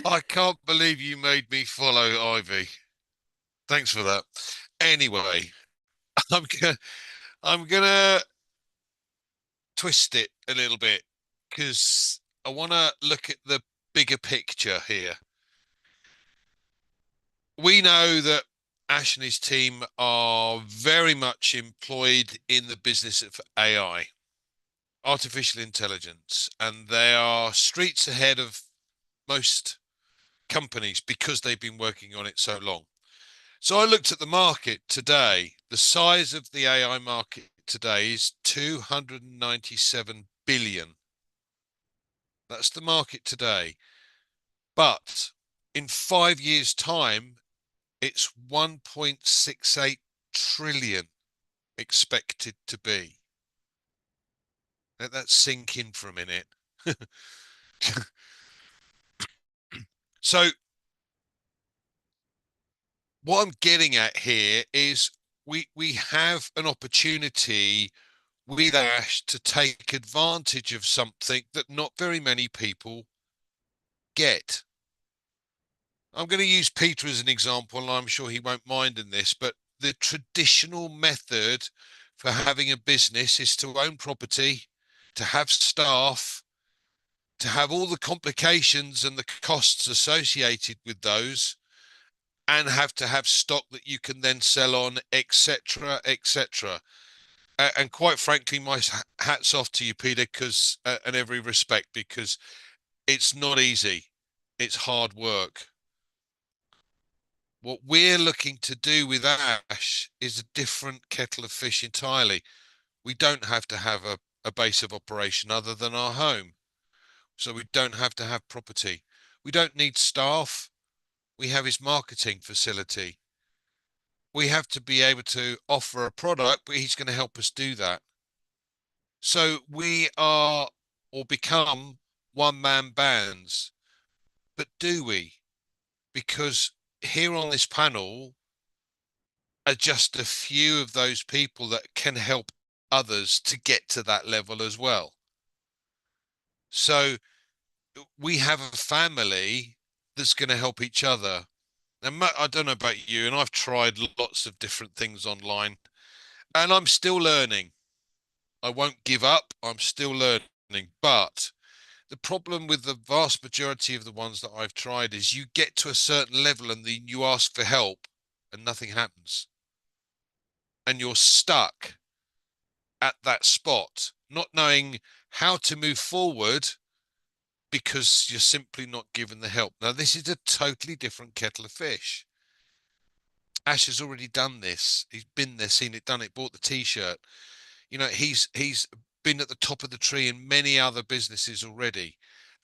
I can't believe you made me follow Ivy. Thanks for that. Anyway, I'm gonna twist it a little bit because I want to look at the bigger picture here. We know that Ash and his team are very much employed in the business of AI, artificial intelligence, and they are streets ahead of most companies because they've been working on it so long. So I looked at the market today. The size of the AI market today is 297 billion. That's the market today. But in 5 years' time, it's 1.68 trillion expected to be. Let that sink in for a minute. So what I'm getting at here is we have an opportunity with Ash to take advantage of something that not very many people get. I'm going to use Peter as an example, and I'm sure he won't mind in this, but the traditional method for having a business is to own property, to have staff, to have all the complications and the costs associated with those, and have to have stock that you can then sell on, etc., etc. And quite frankly, my hat's off to you, Peter, because in every respect, because it's not easy. It's hard work. What we're looking to do with Ash is a different kettle of fish entirely. We don't have to have a base of operation other than our home. So we don't have to have property. We don't need staff. We have his marketing facility. We have to be able to offer a product, but he's going to help us do that. So we are or become one-man bands. But do we? Because here on this panel are just a few of those people that can help others to get to that level as well. So we have a family that's going to help each other. And I don't know about you, and I've tried lots of different things online, and I'm still learning. I won't give up. I'm still learning. But the problem with the vast majority of the ones that I've tried is you get to a certain level and then you ask for help and nothing happens. And you're stuck at that spot, not knowing how to move forward because you're simply not given the help. Now, this is a totally different kettle of fish. Ash has already done this. He's been there, seen it, done it, bought the T-shirt. You know, he's been at the top of the tree in many other businesses already.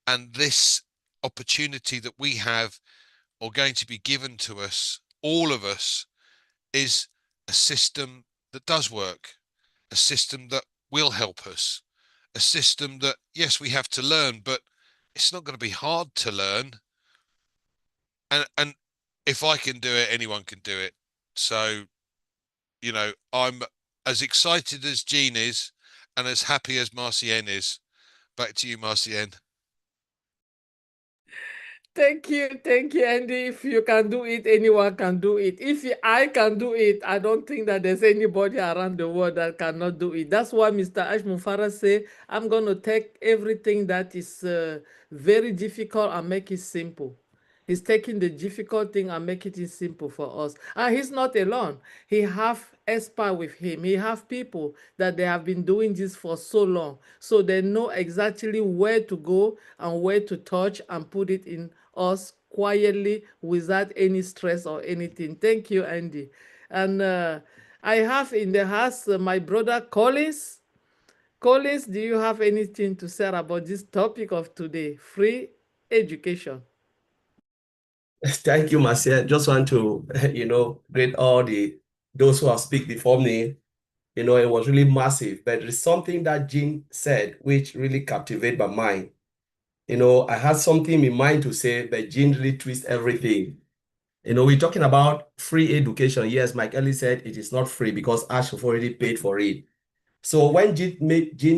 And this opportunity that we have or going to be given to us, all of us, is a system that does work, a system that will help us, a system that, yes, we have to learn, but it's not going to be hard to learn. And if I can do it, anyone can do it. So, you know, I'm as excited as Jean is and as happy as Marcienne is. Back to you, Marcienne. Thank you, Andy. If you can do it, anyone can do it. If I can do it, I don't think that there's anybody around the world that cannot do it. That's why Mr. Ash Mufareh say, I'm going to take everything that is very difficult and make it simple. He's taking the difficult thing and make it simple for us. And he's not alone. He have expert with him. He have people that they have been doing this for so long. So they know exactly where to go and where to touch and put it in us quietly without any stress or anything. Thank you, Andy. And I have in the house my brother Collins. Collins, do you have anything to say about this topic of today? Free education. Thank you, Marcia. Just want to, greet all those who have speak before me. It was really massive, but there is something that Jean said which really captivated my mind. I had something in mind to say, but Jean really twists everything. We're talking about free education. Yes, Mike Ellis said it is not free because Ash have already paid for it. So when Jean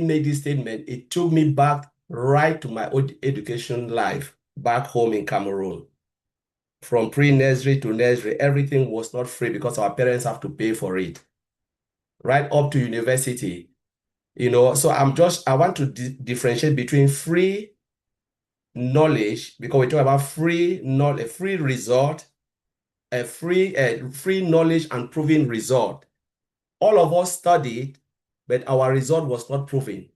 made this statement, it took me back right to my old education life back home in Cameroon. From pre-nursery to nursery, everything was not free because our parents have to pay for it. Right up to university, so I want to differentiate between free knowledge, because we talk about free knowledge, free result, a free knowledge and proven result. All of us studied, but our result was not proven.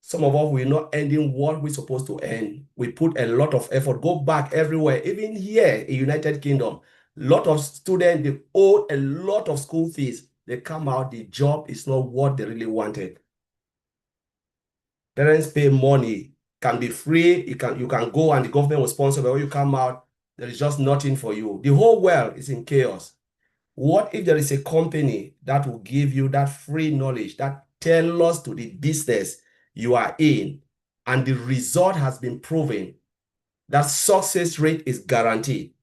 Some of us were not ending what we're supposed to end. We put a lot of effort, go back everywhere, even here in United Kingdom. A lot of students, they owe a lot of school fees. They come out, the job is not what they really wanted. Parents pay money, can be free, you can go and the government will sponsor, but when you come out, there is just nothing for you. The whole world is in chaos. What if there is a company that will give you that free knowledge, that tell us to the business you are in, and the result has been proven, that success rate is guaranteed.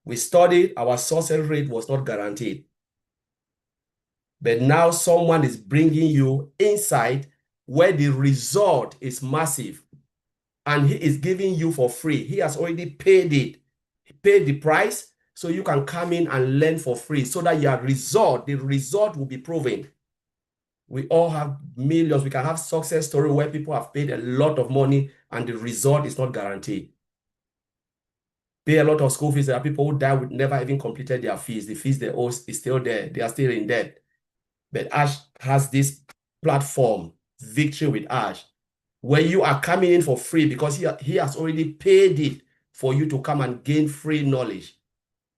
We studied, our success rate was not guaranteed. But now someone is bringing you insight where the result is massive, and he is giving you for free. He has already paid it. He paid the price, so you can come in and learn for free so that the result will be proven. We all have millions. We can have success story where people have paid a lot of money and the result is not guaranteed. Pay a lot of school fees. There are people who die with never even completed their fees. The fees they owe is still there. They are still in debt. But Ash has this platform, Victory with Ash, where you are coming in for free because he has already paid it for you to come and gain free knowledge.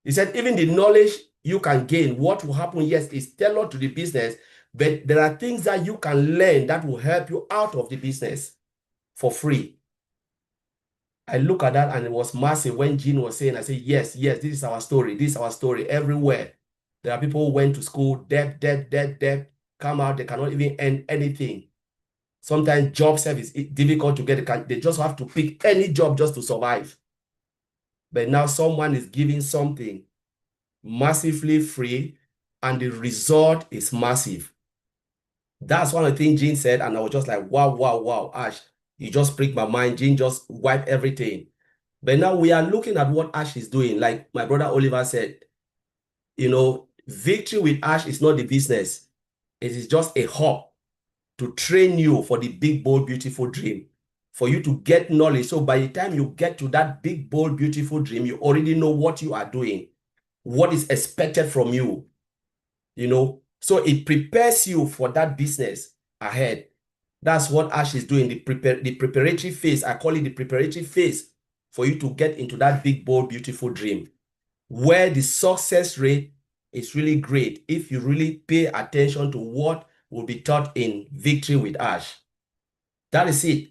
He said, even the knowledge you can gain, what will happen, yes, is tailored to the business, but there are things that you can learn that will help you out of the business for free. I look at that and it was massive when Jean was saying, I said, yes, this is our story. This is our story everywhere. There are people who went to school, debt, come out, they cannot even earn anything. Sometimes job service is difficult to get. They just have to pick any job just to survive. But now someone is giving something massively free and the result is massive. That's one of the things Jean said, and I was just like, wow, Ash, you just pricked my mind. Jean just wiped everything. But now we are looking at what Ash is doing. Like my brother Oliver said, Victory with Ash is not the business. It is just a hub to train you for the big, bold, beautiful dream, for you to get knowledge. So by the time you get to that big, bold, beautiful dream, you already know what you are doing, what is expected from you, So it prepares you for that business ahead. That's what Ash is doing, the preparatory phase. I call it the preparatory phase for you to get into that big, bold, beautiful dream, where the success rate is really great if you really pay attention to what will be taught in Victory with Ash. That is it.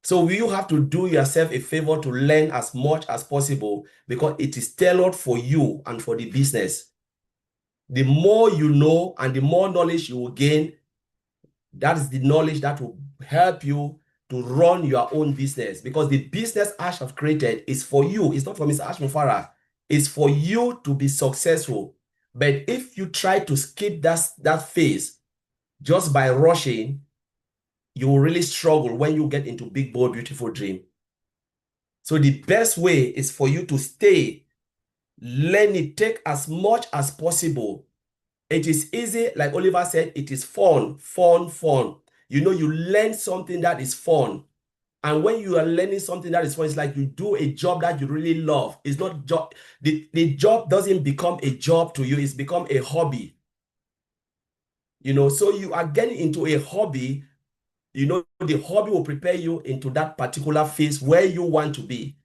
So you have to do yourself a favor to learn as much as possible because it is tailored for you and for the business. The more you know and the more knowledge you will gain, that is the knowledge that will help you to run your own business, because the business Ash have created is for you. It's not for Mr. Ash Mufareh. It's for you to be successful. But if you try to skip that phase just by rushing, you will really struggle when you get into big, bold, beautiful dream. So the best way is for you to stay, learn it, take as much as possible. It is easy, like Oliver said, it is fun. You learn something that is fun. And when you are learning something that is fun, it's like you do a job that you really love. It's not job. The job doesn't become a job to you. It's become a hobby. So you are getting into a hobby. The hobby will prepare you into that particular phase where you want to be.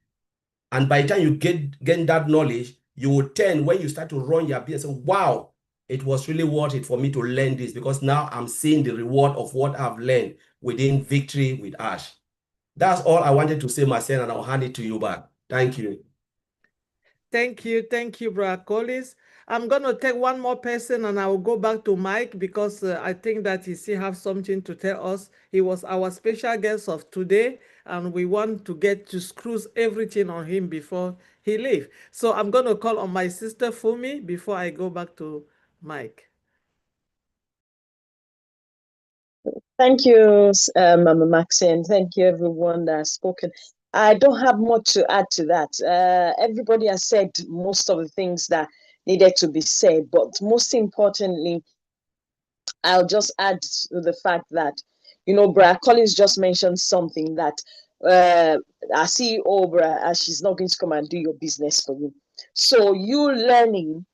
And by the time you gain that knowledge, you will turn, when you start to run your business, wow, it was really worth it for me to learn this, because now I'm seeing the reward of what I've learned within Victory with Ash. That's all I wanted to say myself, and I'll hand it to you back. Thank you. Thank you, Brother Collins. I'm going to take one more person and I will go back to Mike because I think that he still have something to tell us. He was our special guest of today and we want to get to screws everything on him before he leave. So I'm going to call on my sister Fumi before I go back to Mike. Thank you, Mama Maxine. Thank you, everyone that has spoken. I don't have much to add to that. Everybody has said most of the things that needed to be said, but most importantly, I'll just add to the fact that, you know, Brad Collins just mentioned something that our CEO, Brad, she's not going to come and do your business for you. So you learning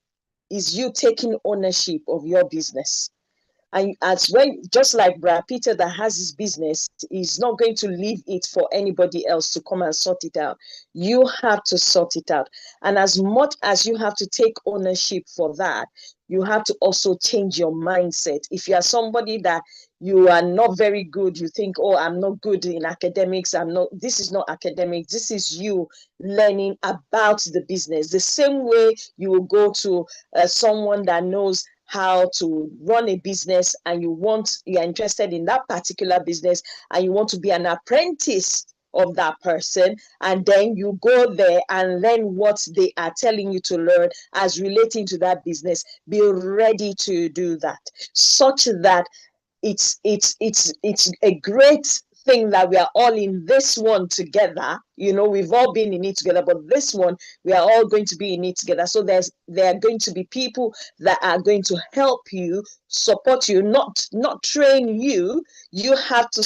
is you taking ownership of your business. And as when, just like Brad Peter that has his business, is not going to leave it for anybody else to come and sort it out. You have to sort it out. And as much as you have to take ownership for that, you have to also change your mindset. If you are somebody that you are not very good, you think, oh, I'm not good in academics, this is not academic, this is you learning about the business. The same way you will go to someone that knows how to run a business and you're interested in that particular business and you want to be an apprentice of that person, and then you go there and learn what they are telling you to learn as relating to that business. Be ready to do that, such that it's a great thing that we are all in this one together. You know, we've all been in it together, but this one, we are all going to be in it together. So there are going to be people that are going to help you, support you, not train you. You have to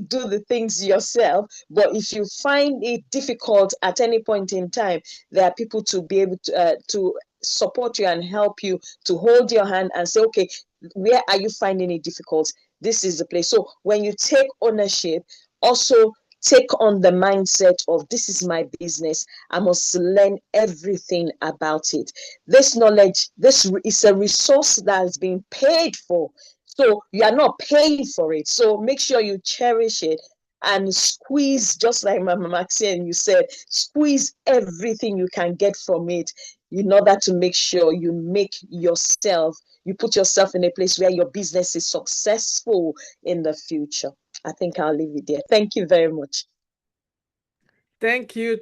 do the things yourself. But if you find it difficult at any point in time, there are people to be able to support you and help you, to hold your hand and say, okay, where are you finding it difficult? This is the place. So when you take ownership, also take on the mindset of this is my business. I must learn everything about it. This knowledge, this is a resource that is being paid for. So you are not paying for it. So make sure you cherish it and squeeze, just like Mama Maxine, you said, squeeze everything you can get from it in order to make sure you put yourself in a place where your business is successful in the future. I think I'll leave it there. Thank you very much. Thank you,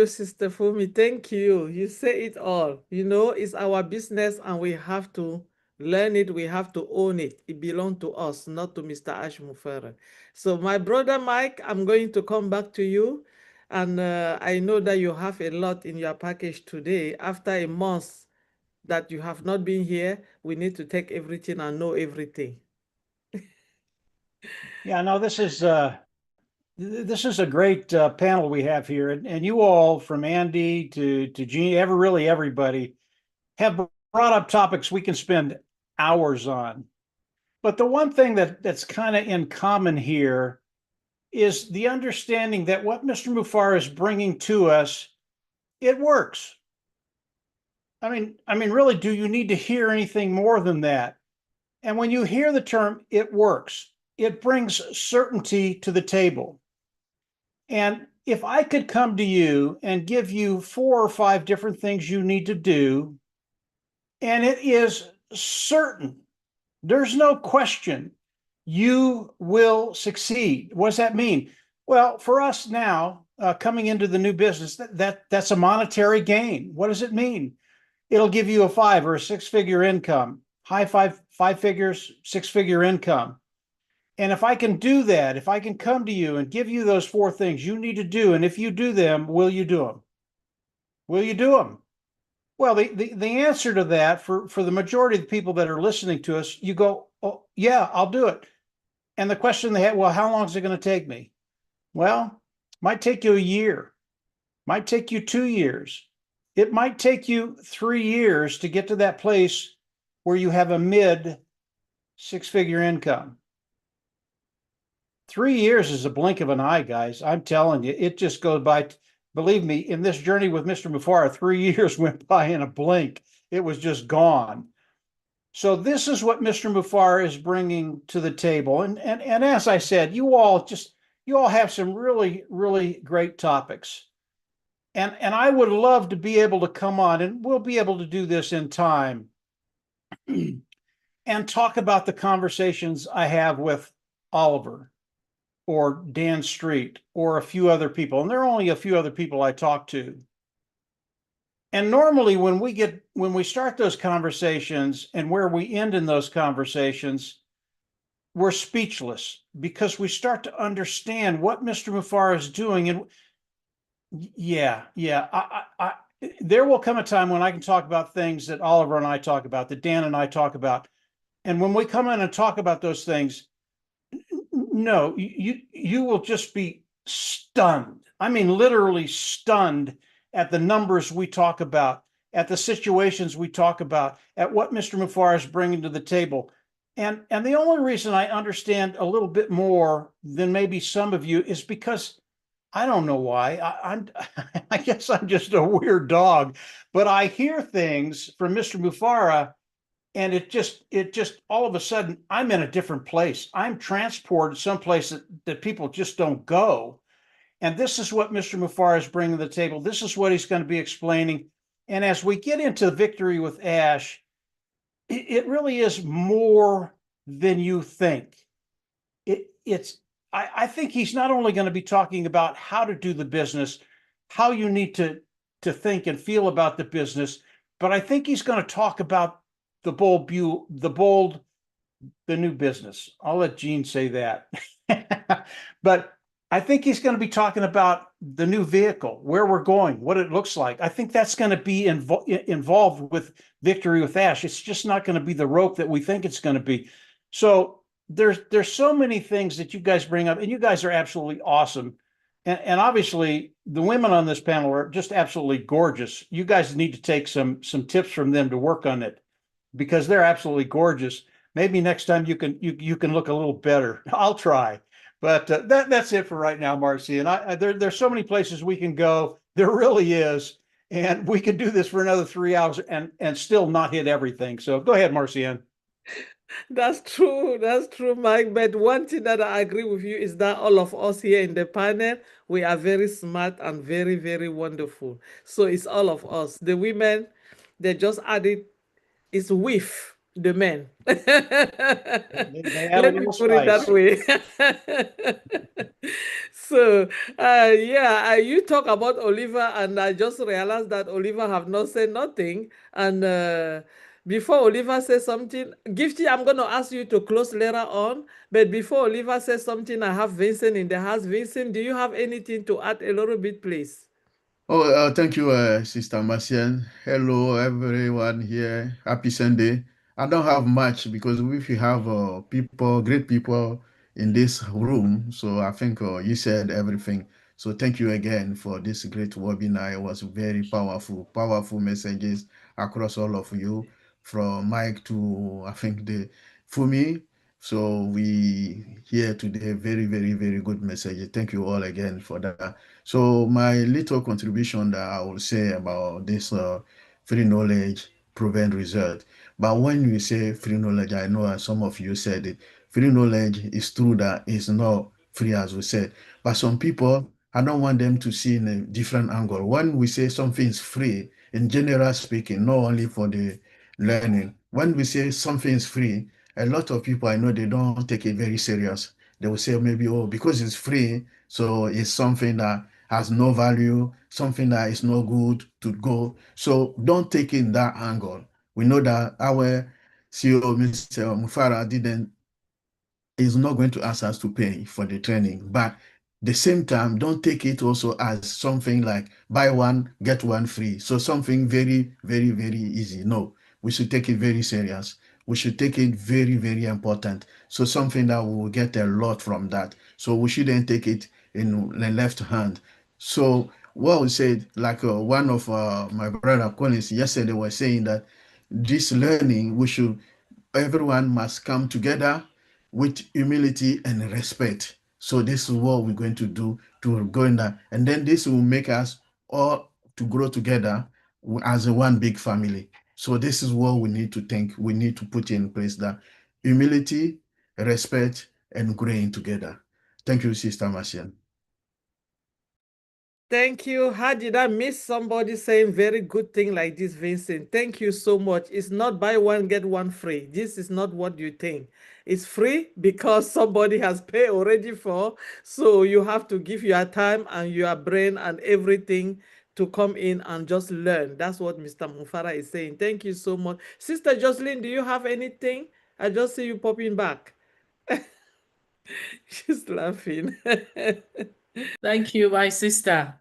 Sister Fumi. Thank you. You say it all. You know, it's our business and we have to learn it. We have to own it. It belongs to us, not to Mr. Ash Mufareh. So my brother Mike, I'm going to come back to you. And I know that you have a lot in your package today. After a month that you have not been here, we need to take everything and know everything. Yeah, no, this is a great panel we have here, and you all, from Andy to Jeannie, everybody, have brought up topics we can spend hours on. But the one thing that's kind of in common here is the understanding that what Mr. Mufareh is bringing to us, it works. I mean, really, do you need to hear anything more than that? And when you hear the term, it works, it brings certainty to the table. And if I could come to you and give you 4 or 5 different things you need to do, and it is certain, there's no question, you will succeed. What does that mean? Well, for us now, coming into the new business, that's a monetary gain. What does it mean? It'll give you a 5 or a 6-figure income, high 5 figures, 6-figure income. And if I can do that, if I can come to you and give you those 4 things you need to do, and if you do them, will you do them? Will you do them? Well, the answer to that for the majority of the people that are listening to us, you go, oh, yeah, I'll do it. And the question they have, well, how long is it going to take me? Well, might take you a year, might take you 2 years. It might take you 3 years to get to that place where you have a mid 6-figure income. 3 years is a blink of an eye, guys. I'm telling you, it just goes by. Believe me, in this journey with Mr. Mufareh, 3 years went by in a blink. It was just gone. So this is what Mr. Mufareh is bringing to the table. And as I said, you all you all have some really, really great topics. And I would love to be able to come on, and we'll be able to do this in time, and talk about the conversations I have with Oliver or Dan Street or a few other people. And there are only a few other people I talk to. And normally when we start those conversations and where we end in those conversations, we're speechless because we start to understand what Mr. Mufareh is doing. And yeah, there will come a time when I can talk about things that Oliver and I talk about, that Dan and I talk about. And when we come in and talk about those things, no, you will just be stunned. I mean, literally stunned at the numbers we talk about, at the situations we talk about, at what Mr. Mufareh is bringing to the table. And the only reason I understand a little bit more than maybe some of you is because I don't know why. I guess I'm just a weird dog, but I hear things from Mr. Mufareh, and it just all of a sudden I'm in a different place. I'm transported someplace that people just don't go. And this is what Mr. Mufareh is bringing to the table. This is what he's going to be explaining. And as we get into Victory with Ash, it really is more than you think. I think he's not only going to be talking about how to do the business, how you need to think and feel about the business, but I think he's going to talk about the new business. I'll let Gene say that. But I think he's going to be talking about the new vehicle, where we're going, what it looks like. I think that's going to be involved with Victory with Ash. It's just not going to be the rope that we think it's going to be. So there's so many things that you guys bring up, and you guys are absolutely awesome. And obviously the women on this panel are just absolutely gorgeous. You guys need to take some tips from them to work on it, because they're absolutely gorgeous. Maybe next time you can look a little better. I'll try. But that's it for right now, Marcy. And there's so many places we can go. There really is. And we could do this for another 3 hours and still not hit everything. So go ahead, Marcianne. That's true, Mike. But one thing that I agree with you is that all of us here in the panel, we are very smart and very, very wonderful. So it's all of us. The women, they just added, it's with the men. They add Let me put it that way. So, you talk about Oliver, and I just realized that Oliver have not said nothing. And before Oliver says something, Gifty, I'm going to ask you to close later on. But before Oliver says something, I have Vincent in the house. Vincent, do you have anything to add a little bit, please? Oh, thank you, Sister Marcian. Hello, everyone here. Happy Sunday. I don't have much because if you have great people in this room, so I think you said everything. So thank you again for this great webinar. It was very powerful messages across all of you, from Mike to I think the Fumi. So we hear today very, very, very good message. Thank you all again for that. So my little contribution that I will say about this free knowledge prevent result. But when you say free knowledge, I know as some of you said it, free knowledge is true that it's not free as we said. But some people, I don't want them to see in a different angle. When we say something is free, in general speaking, not only for the learning, when we say something is free, a lot of people I know they don't take it very serious. They will say maybe, oh, because it's free, so it's something that has no value, something that is no good to go. So don't take it in that angle. We know that our CEO, Mr. Mufareh, is not going to ask us to pay for the training, but the same time, don't take it also as something like buy one, get one free. So something very, very, very easy. No, we should take it very serious. We should take it very, very important. So something that we will get a lot from that. So we shouldn't take it in the left hand. So what we said, like one of my brother Collins yesterday was saying that this learning, everyone must come together with humility and respect. So this is what we're going to do to go in that. And then this will make us all to grow together as a one big family. So this is what we need to think. We need to put in place that humility, respect, and growing together. Thank you, Sister Marcian. Thank you. How did I miss somebody saying very good thing like this, Vincent? Thank you so much. It's not buy one, get one free. This is not what you think. It's free because somebody has paid already for. So you have to give your time and your brain and everything to come in and just learn. That's what Mr. Mufareh is saying. Thank you so much. Sister Jocelyn, do you have anything? I just see you popping back. She's laughing. Thank you, my sister.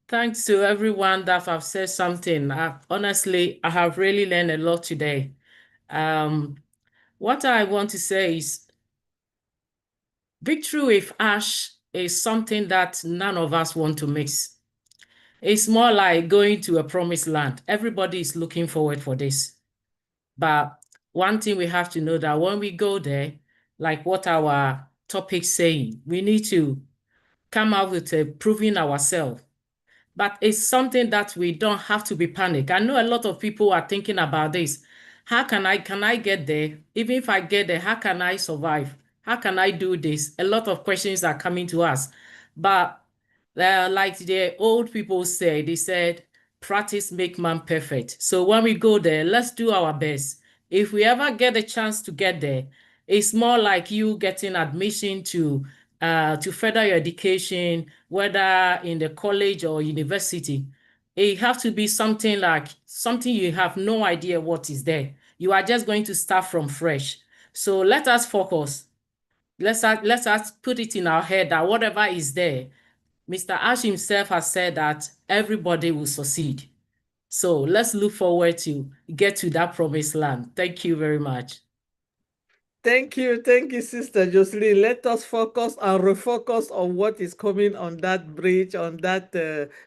Thanks to everyone that have said something. Honestly, I have really learned a lot today. What I want to say is victory with Ash is something that none of us want to miss. It's more like going to a promised land. Everybody is looking forward for this. But one thing we have to know that when we go there, like what our topic's saying, we need to come out with proving ourselves. But it's something that we don't have to be panicked. I know a lot of people are thinking about this. How can I get there? Even if I get there, how can I survive? How can I do this? A lot of questions are coming to us. But like the old people say, they said, practice make man perfect. So when we go there, let's do our best. If we ever get a chance to get there, it's more like you getting admission to further your education, whether in the college or university. It have to be something like something you have no idea what is there. You are just going to start from fresh. So let us focus. Let us put it in our head that whatever is there, Mr. Ash himself has said that everybody will succeed. So let's look forward to get to that promised land. Thank you very much. Thank you, Sister Jocelyn. Let us focus and refocus on what is coming on that bridge, on that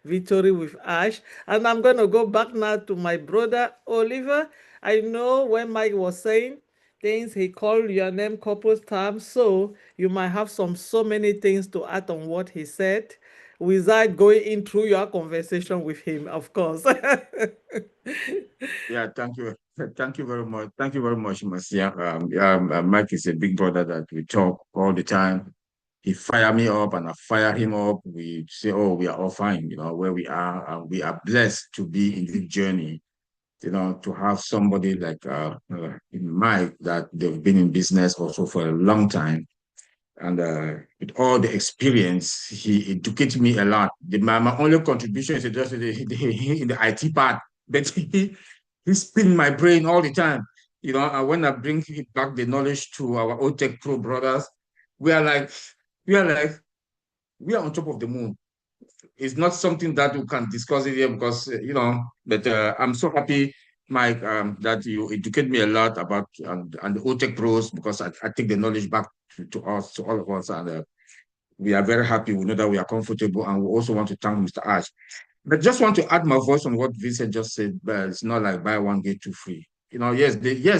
victory with Ash. And I'm going to go back now to my brother, Oliver. I know when Mike was saying things, he called your name couple times, so you might have so many things to add on what he said without going in through your conversation with him, of course. Yeah, thank you. Thank you very much. Thank you very much, Marcia. Mike is a big brother that we talk all the time. He fire me up and I fire him up. We say, oh, we are all fine, where we are. And we are blessed to be in this journey, to have somebody like Mike that they've been in business also for a long time. And with all the experience, he educated me a lot. My only contribution is just in the IT part, but he spin my brain all the time. And when I bring back the knowledge to our old tech pro brothers, we are on top of the moon. It's not something that we can discuss it here because, but I'm so happy, Mike, that you educate me a lot about and the old tech pros because I take the knowledge back to us, to all of us. And we are very happy. We know that we are comfortable and we also want to thank Mr. Ash. But just want to add my voice on what Vincent just said, but it's not like buy one, get two free. Yes,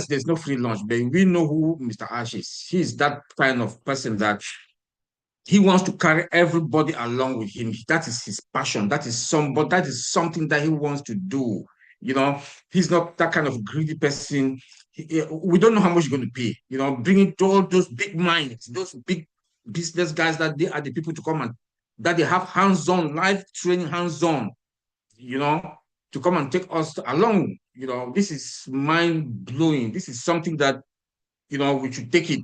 there's no free lunch, but we know who Mr. Ash is. He's that kind of person that he wants to carry everybody along with him. That is his passion. That is something that he wants to do. He's not that kind of greedy person. We don't know how much he's going to pay. Bringing all those big minds, those big business guys that they are the people to come and that they have hands-on, live training, hands-on, to come and take us along. This is mind-blowing. This is something that, we should take it.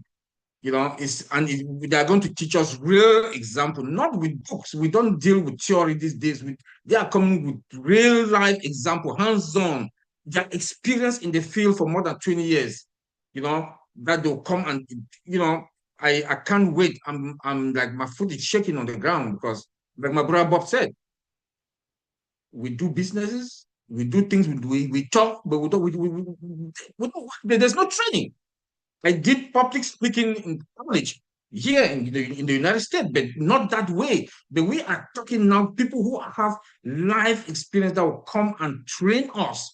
They are going to teach us real example, not with books. We don't deal with theory these days. They are coming with real life example, hands-on, their experience in the field for more than 20 years, that they'll come and, I can't wait. I'm like, my foot is shaking on the ground because like my brother Bob said, we do businesses, we do things, we talk, but there's no training. I did public speaking in college here in the United States, but not that way. But we are talking now people who have life experience that will come and train us,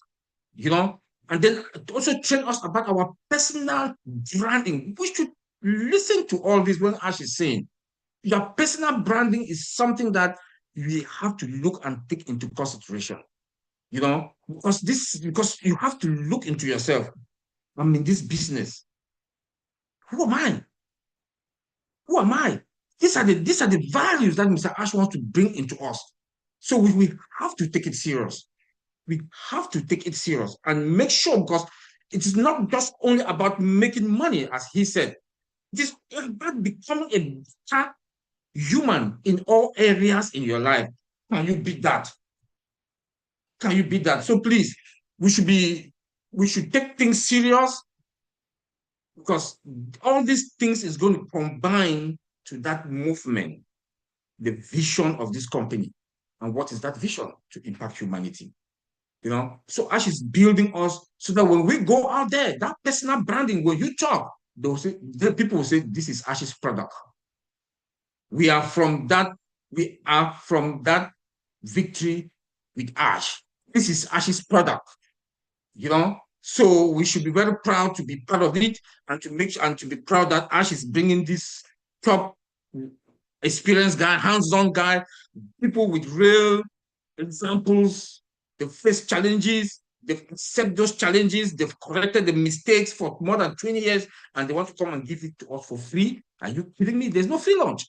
and then also train us about our personal branding. We should listen to all this when Ash is saying. Your personal branding is something that we have to look and take into consideration, because you have to look into yourself. I'm in this business. Who am I? Who am I? These are the values that Mr. Ash wants to bring into us. So we have to take it serious. We have to take it serious and make sure, because it is not just only about making money, as he said. It is about becoming a better human in all areas in your life. Can you beat that? Can you beat that? So please, we should take things serious, because all these things is going to combine to that movement, the vision of this company. And what is that vision? To impact humanity. So Ash is building us so that when we go out there, that personal branding, when you talk, the people will say, this is Ash's product. We are from that victory with Ash. This is Ash's product. So we should be very proud to be part of it, and to be proud that Ash is bringing this top experienced guy, hands-on guy, people with real examples. They've faced challenges, they've accepted those challenges, they've corrected the mistakes for more than 20 years, and they want to come and give it to us for free. Are you kidding me? There's no free lunch.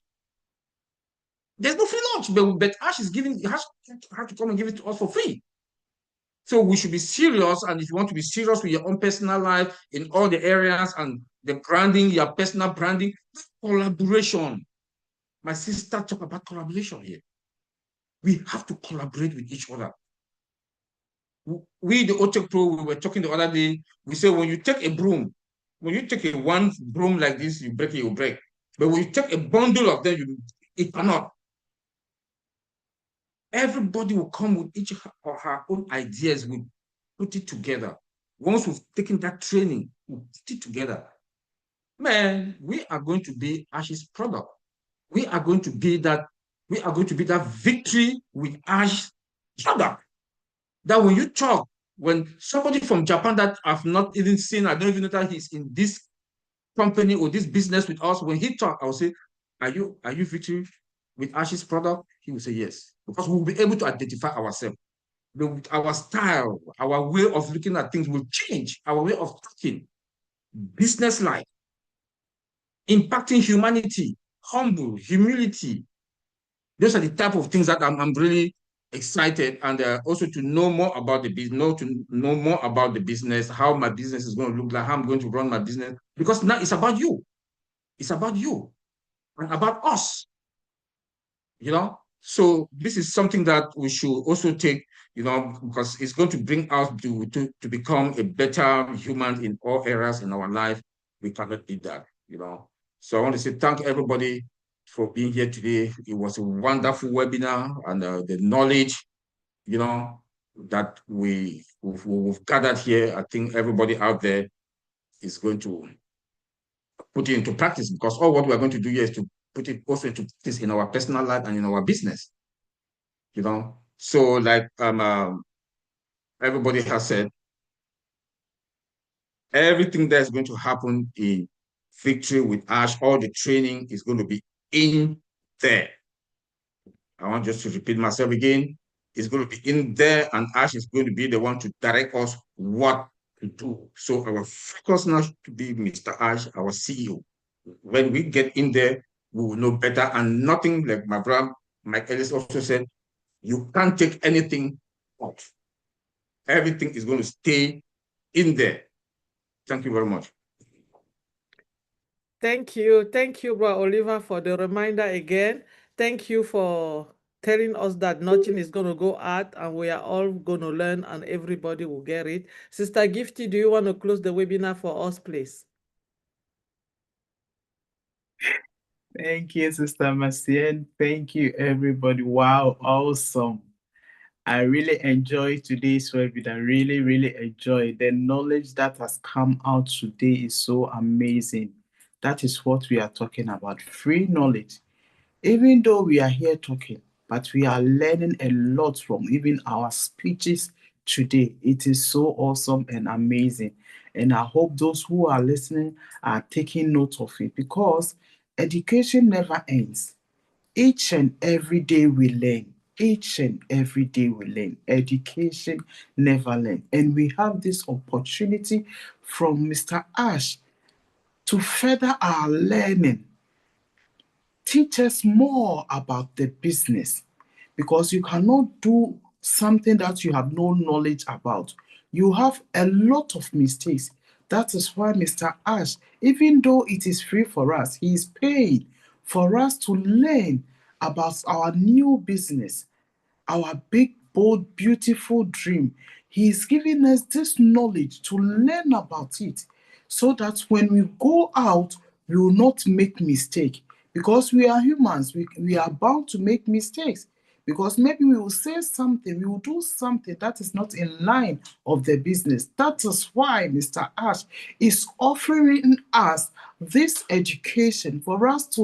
There's no free lunch, but Ash has to come and give it to us for free. So we should be serious, and if you want to be serious with your own personal life in all the areas and the branding, your personal branding, collaboration. My sister talked about collaboration here. We have to collaborate with each other. We, the OTEC Pro, we were talking the other day, we say when you take a broom, when you take one broom like this, you break it, you break. But when you take a bundle of them, it cannot. Everybody will come with each or her own ideas. We put it together. Once we've taken that training, we put it together. Man, we are going to be Ash's product. We are going to be that victory with Ash product. That when you talk, when somebody from Japan that I've not even seen, I don't even know that he's in this company or this business with us, when he talk, I'll say, are you victory with Ash's product? He will say yes, because we'll be able to identify ourselves. Our style, our way of looking at things will change. Our way of talking, business-like, impacting humanity, humble, humility. Those are the type of things that I'm really excited, and also to know more about the business, know more about the business, how my business is going to look like, how I'm going to run my business, because now it's about you. It's about you and about us. So this is something that we should also take, because it's going to bring us to become a better human in all areas in our life. We cannot do that, So I want to say thank everybody for being here today. It was a wonderful webinar, and the knowledge, that we've gathered here, I think everybody out there is going to put it into practice, because all what we're going to do here is to put it also into practice in our personal life and in our business. So like everybody has said, everything that's going to happen in Victory with Ash, all the training is going to be in there. I want just to repeat myself again. It's going to be in there, and Ash is going to be the one to direct us what to do. So our focus now should be Mr. Ash, our CEO. When we get in there, we will know better, and nothing, like my brother Mike Ellis also said, you can't take anything out. Everything is going to stay in there. Thank you very much. Thank you, Bro Oliver, for the reminder again. Thank you for telling us that nothing is going to go out, and we are all going to learn, and everybody will get it. Sister Gifty, do you want to close the webinar for us, please? Thank you, Sister Marcian. Thank you, everybody. Wow, awesome. I really enjoyed today's webinar. Really, really enjoyed. The knowledge that has come out today is so amazing. That is what we are talking about, free knowledge. Even though we are here talking, but we are learning a lot from even our speeches today. It is so awesome and amazing. And I hope those who are listening are taking note of it, because education never ends. Each and every day we learn. Each and every day we learn. Education never ends. And we have this opportunity from Mr. Ash to further our learning. teach us more about the business, because you cannot do something that you have no knowledge about. You have a lot of mistakes. That is why Mr. Ash, even though it is free for us, he is paying for us to learn about our new business, our big, bold, beautiful dream. He is giving us this knowledge to learn about it, so that when we go out, we will not make mistake, because we are humans. We are bound to make mistakes, because maybe we will say something, we will do something that is not in line of the business. That is why Mr. Ash is offering us this education for us to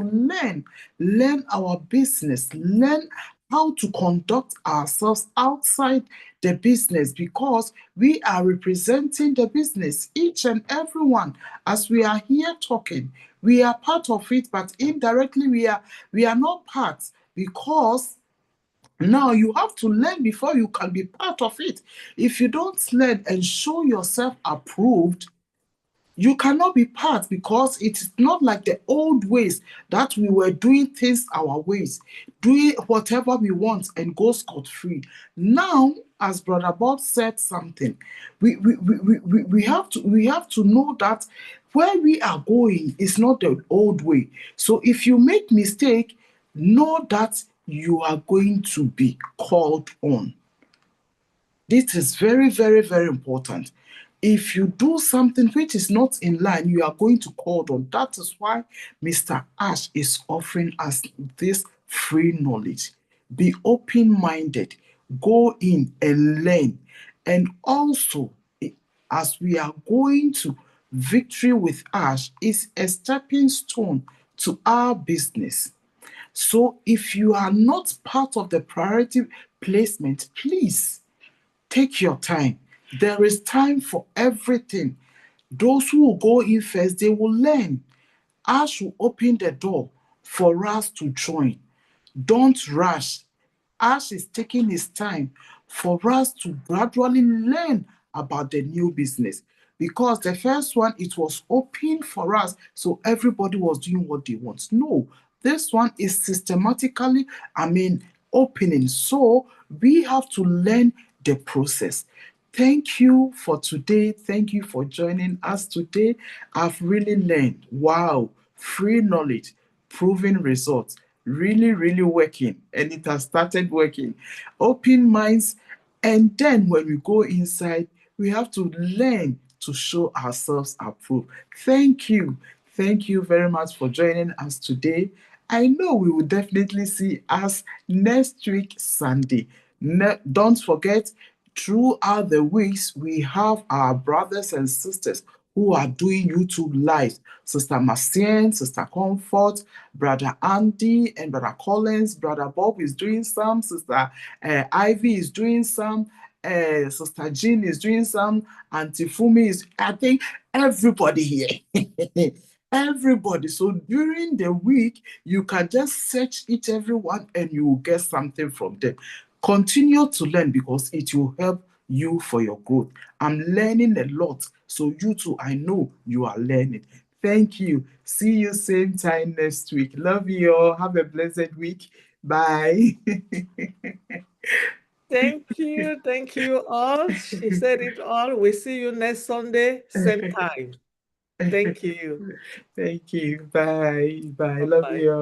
learn our business, learn how to conduct ourselves outside the business, because we are representing the business, each and every one. As we are here talking, we are part of it, but indirectly we are not part, because now you have to learn before you can be part of it. If you don't learn and show yourself approved, you cannot be part, because it's not like the old ways that we were doing things our ways, doing whatever we want and go scot-free. Now, as Brother Bob said something, we have to know that where we are going is not the old way. So if you make mistake, know that you are going to be called on. This is very, very, very important. If you do something which is not in line, you are going to call on. That is why Mr. Ash is offering us this free knowledge. Be open-minded, go in and learn. And also, as we are going to Victory with Ash, is a stepping stone to our business. So if you are not part of the priority placement, please take your time. There is time for everything. Those who will go in first, they will learn. Ash will open the door for us to join. Don't rush. Ash is taking his time for us to gradually learn about the new business. Because the first one, it was open for us, so everybody was doing what they want. No, this one is systematically, opening. So we have to learn the process. Thank you for today. Thank you for joining us today. I've really learned. Wow, free knowledge, proven results, really, really working. And it has started working. Open minds. And then when we go inside, we have to learn to show ourselves approved. Thank you. Thank you very much for joining us today. I know we will definitely see us next week, Sunday. Don't forget, throughout the weeks, we have our brothers and sisters who are doing YouTube live. Sister Marcian, Sister Comfort, Brother Andy, and Brother Collins. Brother Bob is doing some. Sister Ivy is doing some. Sister Jean is doing some. Auntie Fumi is, I think, everybody here. Everybody. So during the week, you can just search each everyone and you will get something from them. Continue to learn, because it will help you for your growth. I'm learning a lot. So you too, I know you are learning. Thank you. See you same time next week. Love you all. Have a blessed week. Bye. Thank you. Thank you all. She said it all. We see you next Sunday, same time. Thank you. Thank you. Bye. Bye. Bye-bye. Love you all.